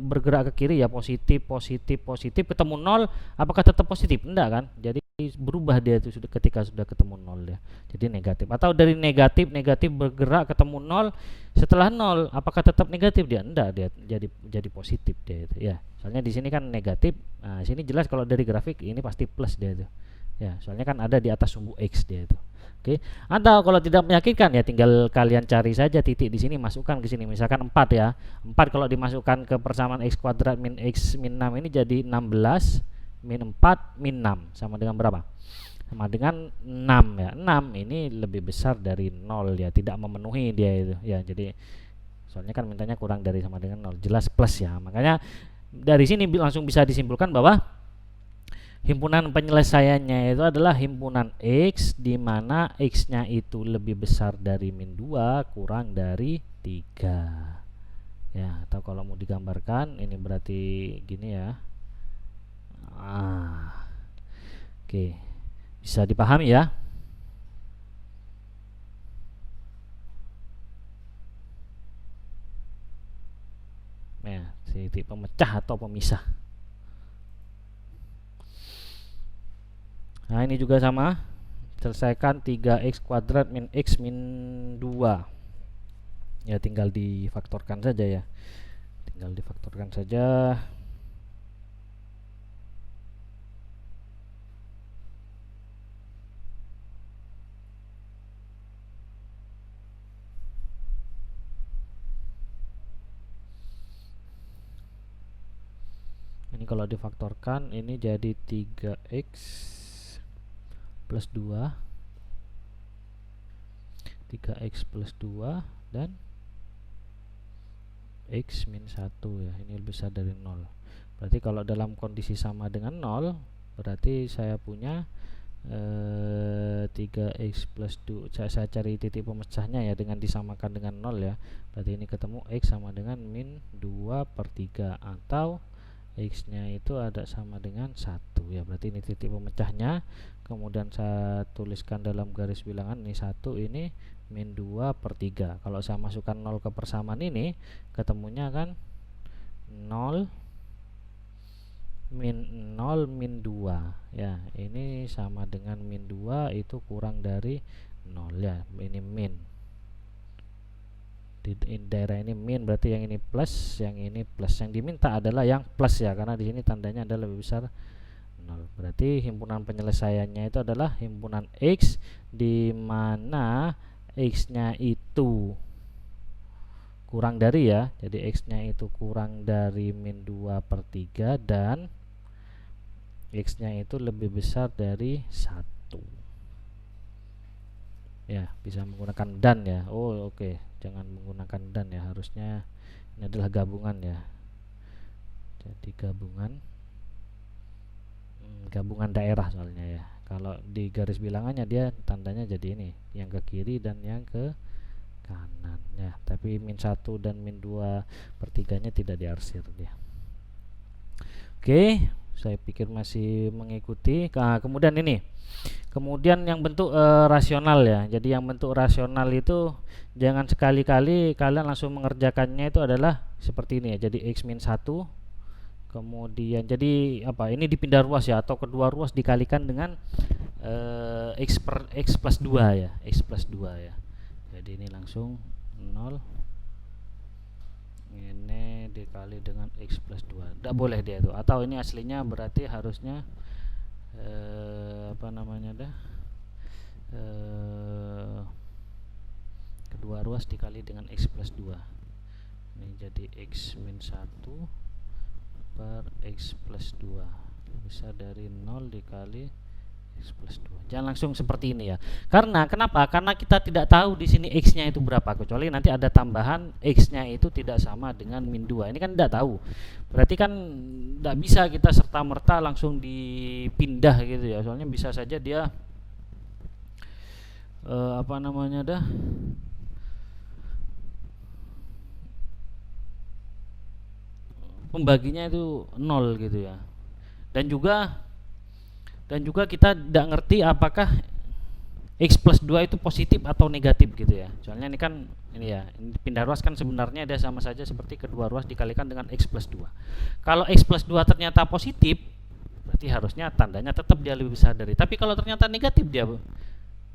bergerak ke kiri ya positif positif positif ketemu nol, apakah tetap positif? Enggak kan? Jadi berubah dia itu sudah ketika sudah ketemu nol ya. Jadi negatif atau dari negatif negatif bergerak ketemu nol setelah nol apakah tetap negatif dia? Enggak, dia jadi positif dia itu ya. Soalnya di sini kan negatif. Nah, sini jelas kalau dari grafik ini pasti plus dia itu. Ya, soalnya kan ada di atas sumbu X dia itu. Oke. Atau kalau tidak meyakinkan ya tinggal kalian cari saja titik di sini masukkan ke sini misalkan 4 ya. 4 kalau dimasukkan ke persamaan X kuadrat min X min 6 ini jadi 16 min 4 min 6 sama dengan berapa? Sama dengan 6 ya. 6 ini lebih besar dari 0 ya, tidak memenuhi dia itu ya. Jadi soalnya kan mintanya kurang dari sama dengan 0, jelas plus ya. Makanya dari sini langsung bisa disimpulkan bahwa himpunan penyelesaiannya itu adalah himpunan X di mana X-nya itu lebih besar dari min 2 kurang dari 3. Ya, atau kalau mau digambarkan ini berarti gini ya. Oke. Bisa dipahami ya? Ya, titik pemecah atau pemisah. Nah, ini juga sama. Selesaikan 3x kuadrat min x min 2. Ya, tinggal difaktorkan saja ya. Tinggal difaktorkan saja. Ini kalau difaktorkan ini jadi 3x plus 2 3x plus 2 dan x min 1 ya. Ini lebih besar dari 0. Berarti kalau dalam kondisi sama dengan 0 berarti saya punya 3x plus 2 saya cari titik pemecahnya ya dengan disamakan dengan 0 ya. Berarti ini ketemu x sama dengan min 2 per 3 atau X nya itu ada sama dengan 1 ya. Berarti ini titik pemecahnya. Kemudian saya tuliskan dalam garis bilangan ini 1, ini min 2 per 3. Kalau saya masukkan 0 ke persamaan ini ketemunya kan 0 min 0 min 2 ya. Ini sama dengan min 2 itu kurang dari 0 ya. Ini min di daerah ini min, berarti yang ini plus, yang ini plus. Yang diminta adalah yang plus ya, karena di sini tandanya adalah lebih besar 0. Berarti himpunan penyelesaiannya itu adalah himpunan X di mana X-nya itu kurang dari ya. Jadi X-nya itu kurang dari min 2 per 3 dan X-nya itu lebih besar dari 1. Ya, bisa menggunakan dan ya. Oh, oke. Jangan menggunakan dan ya, harusnya ini adalah gabungan ya. Jadi gabungan daerah soalnya ya. Kalau di garis bilangannya dia tandanya jadi ini, yang ke kiri dan yang ke kanan ya. Tapi min 1 dan min 2 per 3 nya tidak diarsir dia. Oke, saya pikir masih mengikuti. Nah, kemudian ini. Kemudian yang bentuk rasional ya. Jadi yang bentuk rasional itu jangan sekali-kali kalian langsung mengerjakannya itu adalah seperti ini ya. Jadi x min 1 kemudian jadi apa? Ini dipindah ruas ya atau kedua ruas dikalikan dengan x plus 2 ya. X plus 2 ya. Jadi ini langsung 0 ini dikali dengan x plus 2. Tidak boleh dia itu. Atau ini aslinya berarti harusnya apa namanya dah kedua ruas dikali dengan x plus 2. Ini jadi x min 1 per x plus 2 bisa dari 0 dikali x plus 2. Jangan langsung seperti ini ya. Karena kenapa? Karena kita tidak tahu di sini x-nya itu berapa, kecuali nanti ada tambahan x-nya itu tidak sama dengan min 2. Ini kan tidak tahu. Berarti kan tidak bisa kita serta-merta langsung dipindah gitu ya. Soalnya bisa saja dia apa namanya dah pembaginya itu 0 gitu ya. Dan juga Dan juga kita tidak ngerti apakah X plus 2 itu positif atau negatif gitu ya. Soalnya ini kan ini ya, pindah ruas kan sebenarnya dia sama saja seperti kedua ruas dikalikan dengan X plus 2. Kalau X plus 2 ternyata positif, berarti harusnya tandanya tetap dia lebih besar dari. Tapi kalau ternyata negatif dia,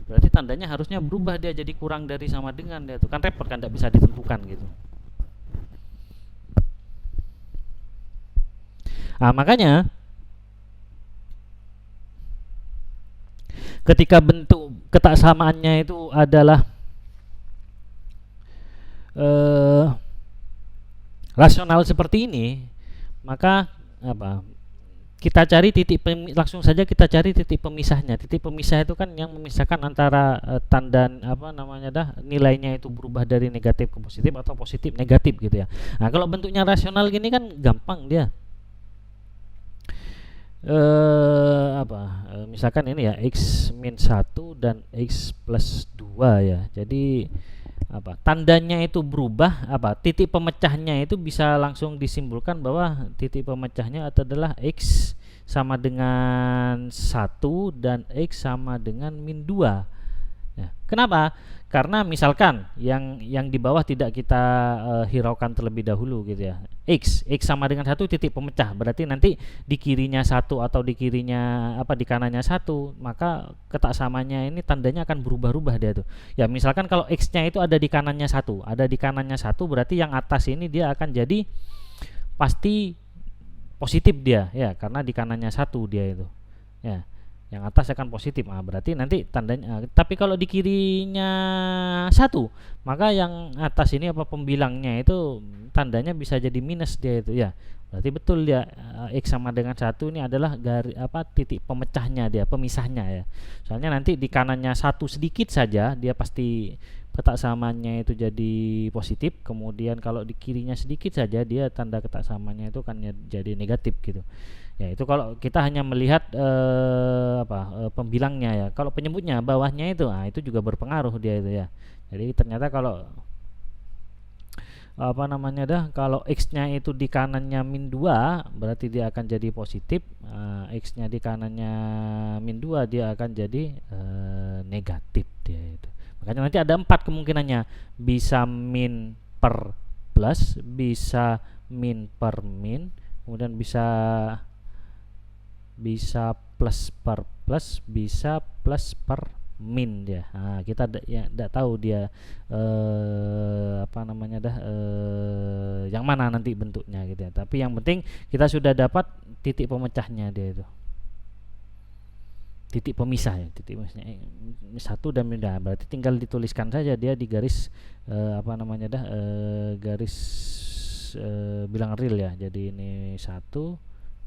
berarti tandanya harusnya berubah, dia jadi kurang dari sama dengan dia itu. Kan repot kan, tidak bisa ditentukan gitu. Nah, makanya ketika bentuk ketaksamaannya itu adalah eh, rasional seperti ini, maka apa? Kita cari langsung saja kita cari titik pemisahnya. Titik pemisah itu kan yang memisahkan antara tanda apa namanya dah, nilainya itu berubah dari negatif ke positif atau positif negatif gitu ya. Nah, kalau bentuknya rasional gini kan gampang dia. Misalkan ini ya, x min 1 dan x plus 2 ya. Jadi apa, tandanya itu berubah, apa, titik pemecahnya itu bisa langsung disimpulkan bahwa titik pemecahnya adalah x sama dengan 1 dan x sama dengan min 2. Ya, kenapa? Karena misalkan yang di bawah tidak kita hiraukan terlebih dahulu gitu ya. X sama dengan 1 titik pemecah. Berarti nanti di kirinya 1 atau di kirinya apa, di kanannya 1, maka ketaksamanya ini tandanya akan berubah-ubah dia tuh. Ya, misalkan kalau X-nya itu ada di kanannya 1, ada di kanannya 1, berarti yang atas ini dia akan jadi pasti positif dia ya, karena di kanannya 1 dia itu. Ya, yang atas akan positif. Nah, berarti nanti tandanya, tapi kalau di kirinya 1, maka yang atas ini apa, pembilangnya itu tandanya bisa jadi minus dia itu ya. Berarti betul dia, X sama dengan 1 ini adalah titik pemecahnya dia, pemisahnya ya. Soalnya nanti di kanannya 1 sedikit saja dia pasti ketaksamannya itu jadi positif, kemudian kalau di kirinya sedikit saja dia tanda ketaksamannya itu kan jadi negatif gitu. Ya, itu kalau kita hanya melihat pembilangnya ya. Kalau penyebutnya bawahnya itu, itu juga berpengaruh dia itu ya. Jadi ternyata kalau kalau x-nya itu di kanannya min 2, berarti dia akan jadi positif. X-nya di kanannya min 2 dia akan jadi negatif dia itu. Makanya nanti ada 4 kemungkinannya. Bisa min per plus, bisa min per min, kemudian bisa plus per plus, bisa plus per min dia. Nah, kita tidak tahu dia yang mana nanti bentuknya gitu ya. Tapi yang penting kita sudah dapat titik pemecahnya dia itu. Titik pemisah ya, titik pemisahnya 1 dan min. Berarti tinggal dituliskan saja dia di garis garis bilangan real ya. Jadi ini 1,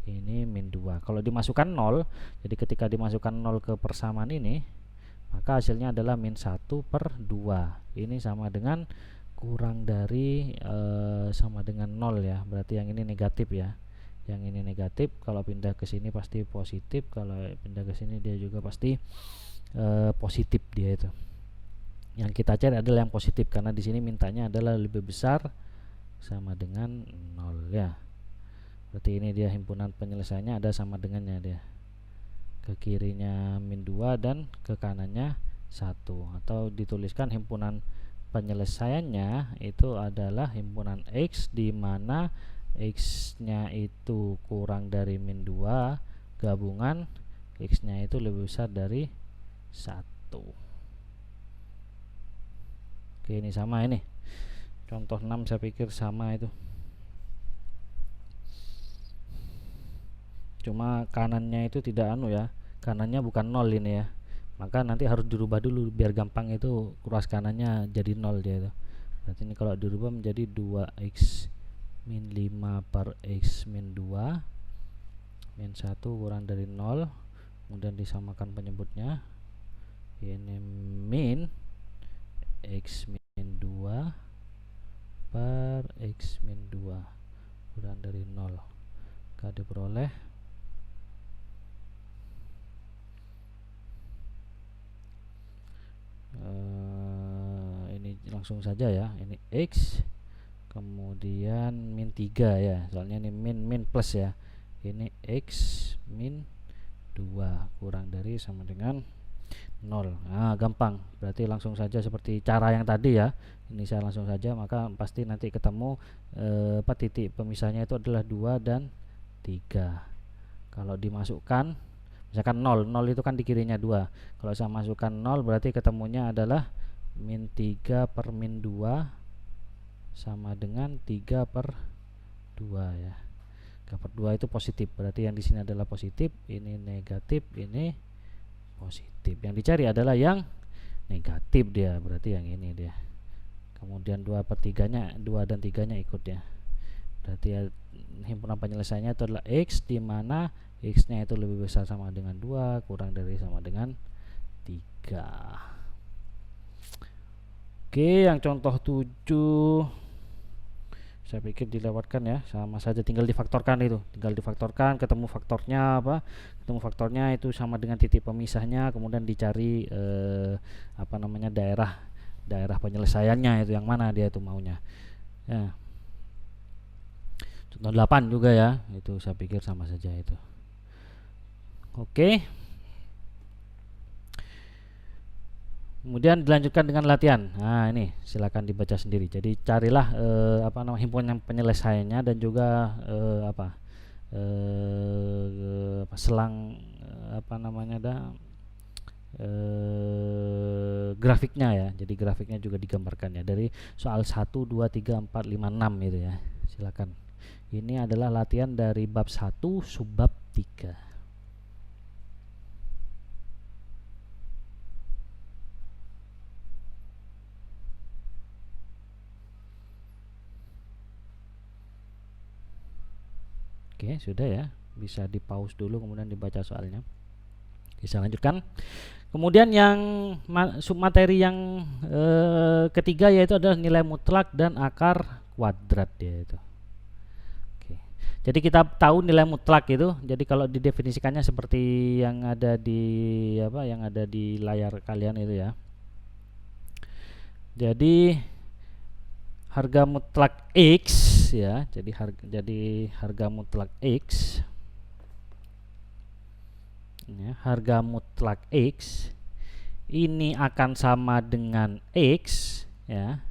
ini min 2. Kalau dimasukkan 0, jadi ketika dimasukkan 0 ke persamaan ini, maka hasilnya adalah min 1 per 2. Ini sama dengan kurang dari sama dengan 0 ya. Berarti yang ini negatif ya. Yang ini negatif, kalau pindah ke sini pasti positif, kalau pindah ke sini dia juga pasti positif dia itu. Yang kita cari adalah yang positif, karena di sini mintanya adalah lebih besar sama dengan 0 ya. Berarti ini dia himpunan penyelesaiannya ada sama dengannya dia. Ke kirinya min 2 dan ke kanannya 1. Atau dituliskan himpunan penyelesaiannya itu adalah himpunan X, di mana X-nya itu kurang dari min 2 gabungan X-nya itu lebih besar dari 1. Oke, ini sama ini. Contoh 6 saya pikir sama itu. Cuma kanannya itu tidak ya, kanannya bukan 0 ini ya, maka nanti harus dirubah dulu biar gampang. Itu ruas kanannya jadi 0 dia itu. Berarti ini kalau dirubah menjadi 2x min 5 per x min 2 min 1 kurang dari 0, kemudian disamakan penyebutnya. Ini min x min 2 per x min 2 kurang dari 0, maka diperoleh ini langsung saja ya, ini x kemudian min 3 ya, soalnya ini min plus ya. Ini x min 2 kurang dari sama dengan 0. Nah, gampang. Berarti langsung saja seperti cara yang tadi ya. Ini saya langsung saja, maka pasti nanti ketemu titik pemisahnya itu adalah 2 dan 3. Kalau dimasukkan misalkan 0 itu kan di kirinya 2. Kalau saya masukkan 0 berarti ketemunya adalah min 3 per min 2 sama dengan 3 per 2 ya. 3 per 2 itu positif, berarti yang di sini adalah positif, ini negatif, ini positif. Yang dicari adalah yang negatif dia, berarti yang ini dia. Kemudian 2 per 3 nya, 2 dan 3 nya ikut ya. Berarti ya, himpunan penyelesaiannya itu adalah X, di mana X nya itu lebih besar sama dengan 2 kurang dari sama dengan 3. Oke, yang contoh 7 saya pikir dilewatkan ya, sama saja, tinggal difaktorkan itu, tinggal difaktorkan, ketemu faktornya apa, ketemu faktornya itu sama dengan titik pemisahnya, kemudian dicari daerah penyelesaiannya itu yang mana dia itu maunya ya. Contoh 8 juga ya, itu saya pikir sama saja itu. Oke, kemudian dilanjutkan dengan latihan. Nah, ini silakan dibaca sendiri. Jadi carilah himpunan penyelesaiannya dan juga selang grafiknya ya. Jadi grafiknya juga digambarkan ya dari soal 1 2 3 4 5 6 itu ya. Silakan. Ini adalah latihan dari bab 1 subbab 3. Oke, sudah ya. Bisa di pause dulu kemudian dibaca soalnya. Bisa lanjutkan. Kemudian yang submateri yang ketiga yaitu adalah nilai mutlak dan akar kuadrat yaitu. Oke. Jadi kita tahu nilai mutlak itu. Jadi kalau didefinisikannya seperti yang ada di layar kalian itu ya. Jadi harga mutlak X ya. Jadi harga mutlak X ya, harga mutlak X ini akan sama dengan X ya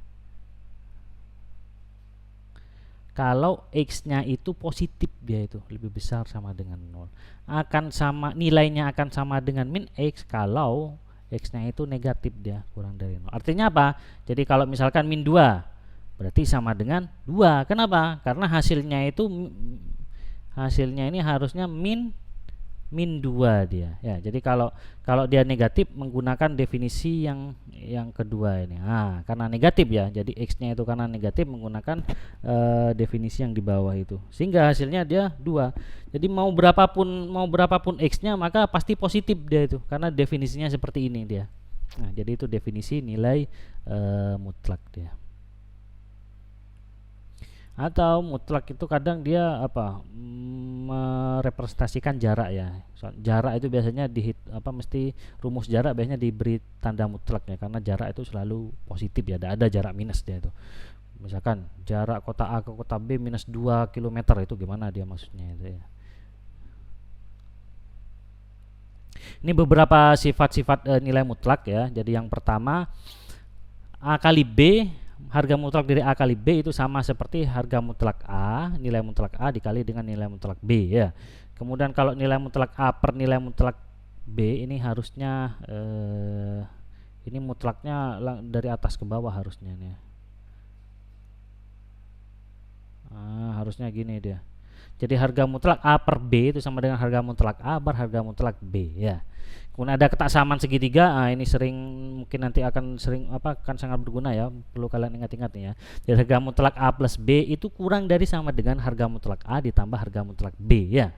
kalau X-nya itu positif, dia itu lebih besar sama dengan 0. Nilainya akan sama dengan min X kalau X-nya itu negatif, dia kurang dari 0. Artinya apa? Jadi kalau misalkan min 2 berarti sama dengan 2. Kenapa? Karena hasilnya ini harusnya min 2 dia. Ya, jadi kalau dia negatif menggunakan definisi yang kedua ini. Nah, karena negatif ya. Jadi X-nya itu karena negatif menggunakan definisi yang di bawah itu. Sehingga hasilnya dia 2. Jadi mau berapapun X-nya maka pasti positif dia itu karena definisinya seperti ini dia. Nah, jadi itu definisi nilai mutlak dia. Atau mutlak itu kadang dia merepresentasikan jarak ya. Jarak itu biasanya mesti rumus jarak biasanya diberi tanda mutlak ya, karena jarak itu selalu positif ya, ada jarak minus dia itu. Misalkan jarak kota A ke kota B minus 2 km, itu gimana dia maksudnya itu ya. Ini beberapa sifat-sifat nilai mutlak ya. Jadi yang pertama, A kali B, harga mutlak dari A kali B itu sama seperti harga mutlak A, nilai mutlak A dikali dengan nilai mutlak B ya. Kemudian kalau nilai mutlak A per nilai mutlak B ini harusnya ini mutlaknya dari atas ke bawah harusnya nih. Harusnya gini dia. Jadi harga mutlak A per B itu sama dengan harga mutlak A per harga mutlak B ya. Kemudian ada ketaksamaan segitiga. Ini mungkin nanti akan sangat berguna ya, perlu kalian ingat-ingat ya. Jadi harga mutlak A plus B itu kurang dari sama dengan harga mutlak A ditambah harga mutlak B ya.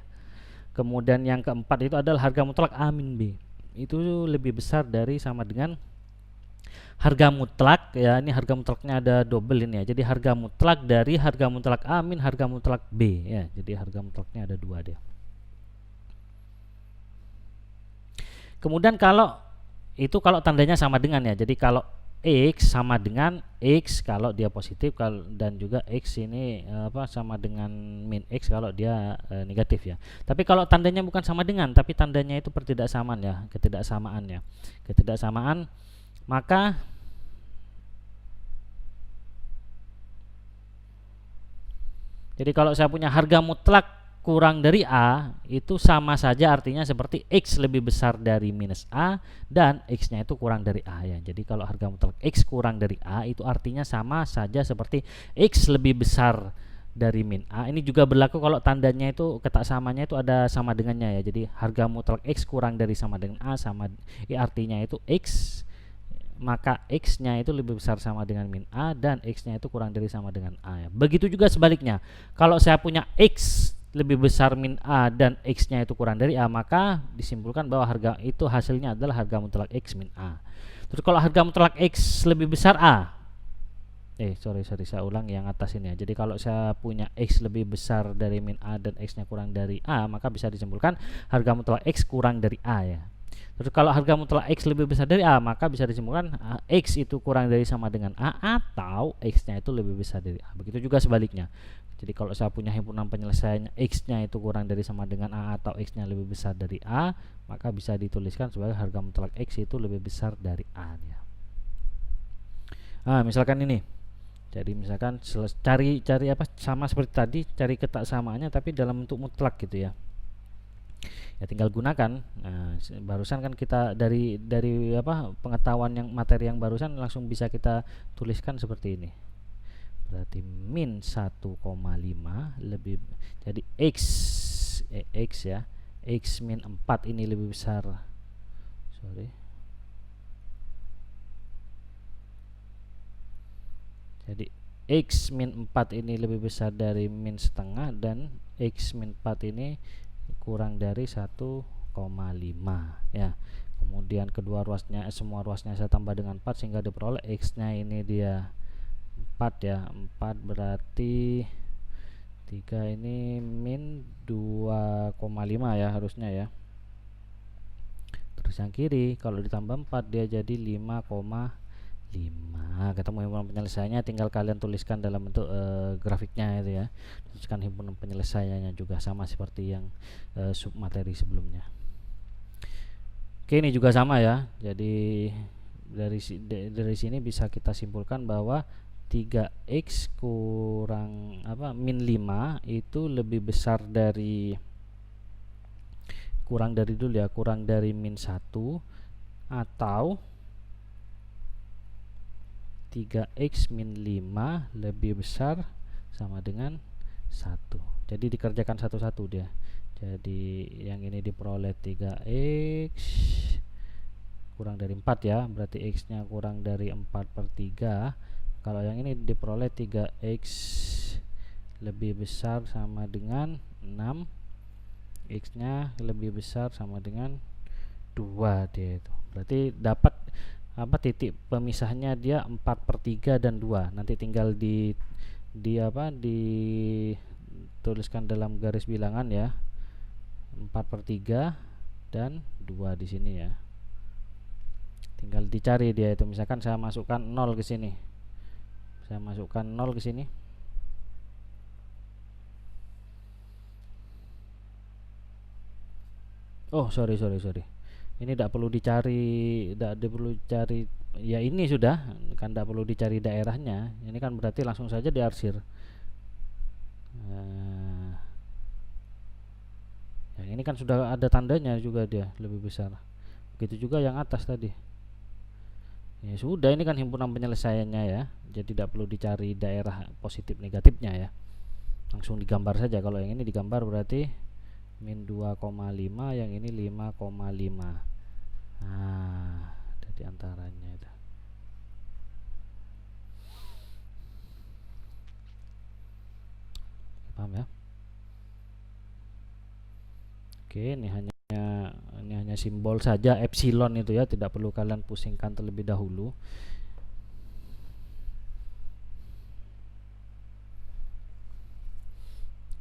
Kemudian yang keempat itu adalah harga mutlak A min B. Itu lebih besar dari sama dengan harga mutlak ya. Ini harga mutlaknya ada double ini ya. Jadi harga mutlak dari harga mutlak A min harga mutlak B ya. Jadi harga mutlaknya ada 2 dia. Kemudian kalau tandanya sama dengan ya. Jadi kalau X sama dengan X kalau dia positif, dan juga X ini sama dengan min X kalau dia negatif ya. Tapi kalau tandanya bukan sama dengan, tapi tandanya itu ketidaksamaan ya, ketidaksamaan, maka jadi kalau saya punya harga mutlak kurang dari A, itu sama saja artinya seperti X lebih besar dari minus A dan X nya itu kurang dari A ya. Jadi kalau harga mutlak X kurang dari A itu artinya sama saja seperti X lebih besar dari min A. Ini juga berlaku kalau tandanya itu ketaksamanya itu ada sama dengannya ya. Jadi harga mutlak X kurang dari sama dengan A, artinya itu X, maka X nya itu lebih besar sama dengan min A dan X nya itu kurang dari sama dengan A ya. Begitu juga sebaliknya, kalau saya punya X lebih besar min A dan X nya itu kurang dari A, maka disimpulkan bahwa harga itu hasilnya adalah harga mutlak X min A. Terus kalau harga mutlak X lebih besar A, saya ulang yang atas ini ya. Jadi kalau saya punya X lebih besar dari min A dan X nya kurang dari A, maka bisa disimpulkan harga mutlak X kurang dari A ya. Terus kalau harga mutlak X lebih besar dari A, maka bisa disimpulkan X itu kurang dari sama dengan A atau X nya itu lebih besar dari A. Begitu juga sebaliknya. Jadi kalau saya punya himpunan penyelesaiannya X nya itu kurang dari sama dengan A atau X nya lebih besar dari A, maka bisa dituliskan sebagai harga mutlak X itu lebih besar dari A ya. Misalkan ini. Jadi misalkan cari sama seperti tadi, cari ketaksamaannya tapi dalam bentuk mutlak gitu ya. Ya tinggal gunakan. Barusan kan kita dari pengetahuan materi yang barusan langsung bisa kita tuliskan seperti ini. Berarti min 1,5 lebih, jadi X ya, X min 4 ini lebih besar, jadi X min 4 ini lebih besar dari min setengah dan X min 4 ini kurang dari 1,5 ya. Kemudian semua ruasnya saya tambah dengan 4 sehingga diperoleh X nya ini dia 4 ya. 4 berarti 3 ini min 2,5 ya harusnya ya. Terus yang kiri kalau ditambah 4 dia jadi 5,5. Ketemu himpunan penyelesaiannya, tinggal kalian tuliskan dalam bentuk grafiknya itu ya. Tuliskan himpunan penyelesaiannya juga sama seperti yang sub materi sebelumnya. Oke, ini juga sama ya. Jadi dari sini bisa kita simpulkan bahwa 3x kurang min 5 itu lebih besar dari kurang dari min 1 atau 3x min 5 lebih besar sama dengan 1. Jadi dikerjakan satu-satu dia. Jadi yang ini diperoleh 3x kurang dari 4 ya, berarti x nya kurang dari 4/3. Kalau yang ini diperoleh 3x lebih besar sama dengan 6, x nya lebih besar sama dengan 2 dia itu. Berarti dapat titik pemisahnya dia 4/3 dan 2. Nanti tinggal dituliskan dalam garis bilangan ya. 4/3 dan 2 di sini ya. Tinggal dicari dia itu. Misalkan saya masukkan 0 ke sini. Oh, sorry. Ini tidak perlu dicari ya, ini sudah kan tidak perlu dicari daerahnya. Ini kan berarti langsung saja diarsir. Yang ini kan sudah ada tandanya juga dia lebih besar. Begitu juga yang atas tadi. Ya sudah, ini kan himpunan penyelesaiannya ya. Jadi tidak perlu dicari daerah positif negatifnya ya. Langsung digambar saja. Kalau yang ini digambar berarti min 2,5, yang ini 5,5. Ada di antaranya itu. Paham ya? Oke, ini hanya simbol saja epsilon itu ya, tidak perlu kalian pusingkan terlebih dahulu.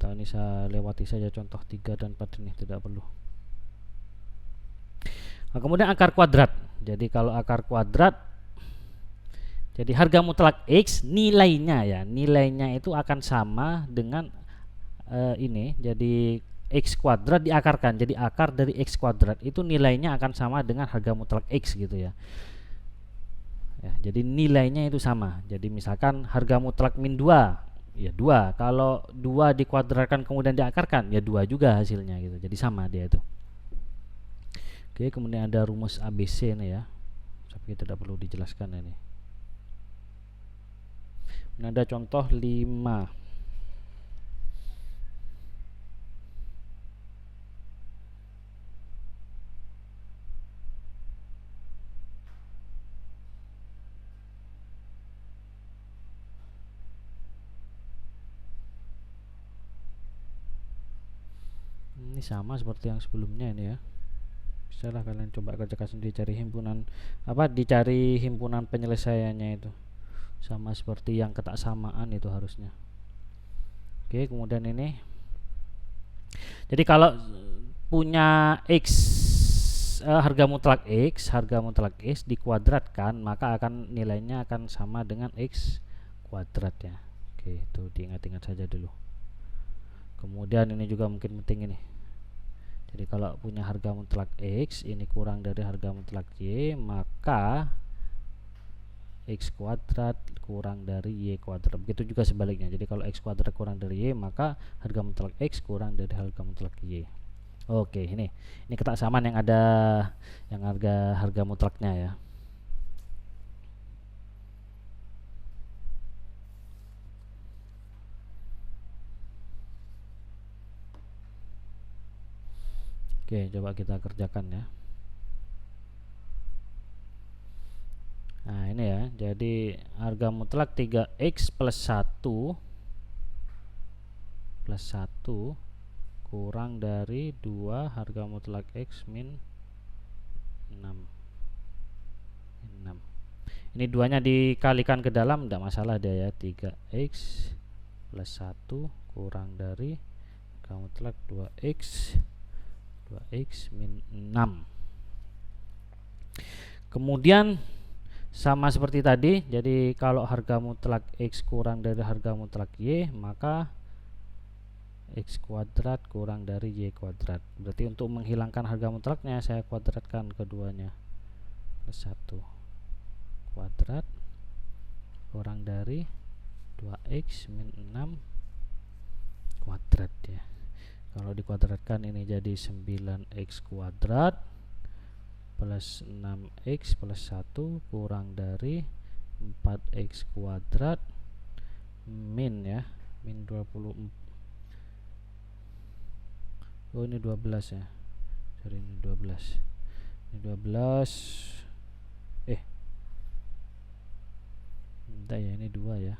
Ini saya lewati saja contoh 3 dan 4 ini, tidak perlu. Kemudian akar kuadrat. Jadi kalau akar kuadrat Jadi harga mutlak X nilainya ya, nilainya itu akan sama dengan ini. Jadi X kuadrat diakarkan, jadi akar dari X kuadrat itu nilainya akan sama dengan harga mutlak X gitu ya. Ya, jadi nilainya itu sama. Jadi misalkan harga mutlak min 2, ya 2. Kalau 2 dikuadratkan kemudian diakarkan, ya 2 juga hasilnya gitu. Jadi sama dia itu. Oke, kemudian ada rumus ABC nih ya. Tapi tidak perlu dijelaskan ini. Ini ada contoh 5. Ini sama seperti yang sebelumnya ini ya. Bisalah kalian coba kerjakan sendiri, cari himpunan dicari himpunan penyelesaiannya itu. Sama seperti yang ketaksamaan itu harusnya. Oke, kemudian ini. Jadi kalau punya X harga mutlak X dikuadratkan, maka akan nilainya akan sama dengan X kuadrat ya. Oke, itu diingat-ingat saja dulu. Kemudian ini juga mungkin penting ini. Jadi kalau punya harga mutlak X ini kurang dari harga mutlak Y, maka X kuadrat kurang dari Y kuadrat. Begitu juga sebaliknya. Jadi kalau X kuadrat kurang dari Y, maka harga mutlak X kurang dari harga mutlak Y. Oke, ini ketaksamaan yang ada yang harga mutlaknya ya. Oke, coba kita kerjakan ya. Nah, ini ya. Jadi harga mutlak 3x plus 1 kurang dari 2 harga mutlak x min 6. Ini duanya dikalikan ke dalam, tidak masalah dia ya. 3x plus 1 kurang dari harga mutlak 2x min 6. Kemudian sama seperti tadi, jadi kalau harga mutlak X kurang dari harga mutlak Y, maka X kuadrat kurang dari Y kuadrat. Berarti untuk menghilangkan harga mutlaknya, saya kuadratkan keduanya. Plus 1 kuadrat kurang dari 2X min 6 kuadrat ya. Kalau dikuadratkan ini jadi 9x kuadrat plus 6x plus 1 kurang dari 4x kuadrat min ya, min 24. Oh, ini 12 ya. Sorry, ini 12. Ini 12. Entah ya, ini 2 ya.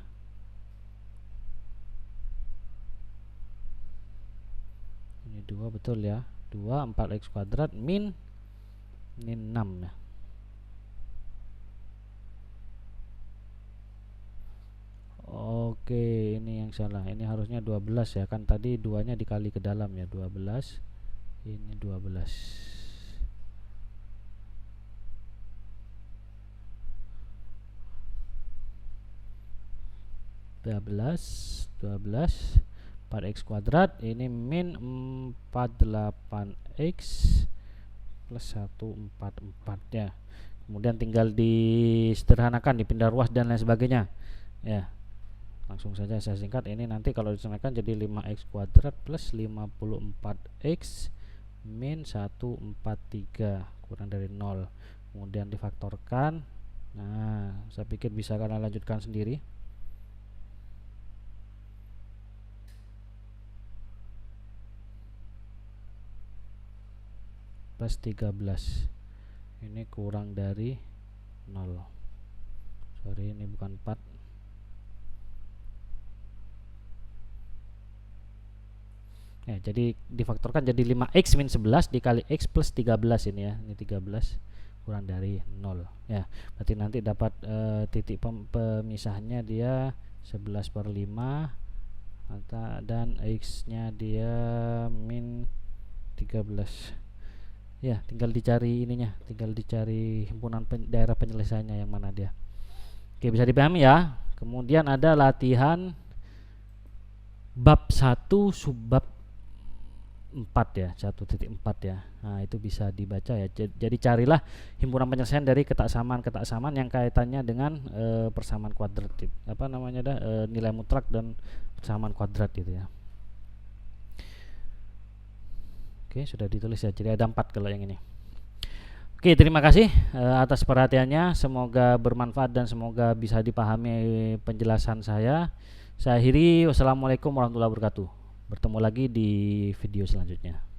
Ini 2 betul ya. 2 4x kuadrat min 6 ya. Oke, ini yang salah. Ini harusnya 12 ya. Kan tadi 2-nya dikali ke dalam ya, 12. Ini 12. 4x kuadrat ini min 48x plus 144 ya. Kemudian tinggal disederhanakan, dipindah ruas dan lain sebagainya ya. Langsung saja saya singkat, ini nanti kalau disederhanakan jadi 5x kuadrat plus 54x min 143 kurang dari 0. Kemudian difaktorkan. Nah, saya pikir bisa kalian lanjutkan sendiri. Plus 13 ini kurang dari 0. Sorry, ini bukan 4. Ya, jadi difaktorkan jadi 5x min 11 dikali x plus 13 ini ya. Ini 13 kurang dari 0 ya. Berarti nanti dapat titik pemisahnya dia 11/5 dan x nya dia min 13 ya. Tinggal dicari ininya, tinggal dicari himpunan daerah penyelesaiannya yang mana dia. Oke, bisa dipahami ya. Kemudian ada latihan bab 1 subbab 4 ya, 1.4 ya. Nah, itu bisa dibaca ya. Jadi carilah himpunan penyelesaian dari ketaksamaan yang kaitannya dengan persamaan kuadrat. Apa namanya dah? Nilai mutlak dan persamaan kuadrat gitu ya. Oke, sudah ditulis ya. Jadi ada 4 kalau yang ini. Oke, terima kasih atas perhatiannya. Semoga bermanfaat dan semoga bisa dipahami penjelasan saya. Saya akhiri. Wassalamualaikum warahmatullahi wabarakatuh. Bertemu lagi di video selanjutnya.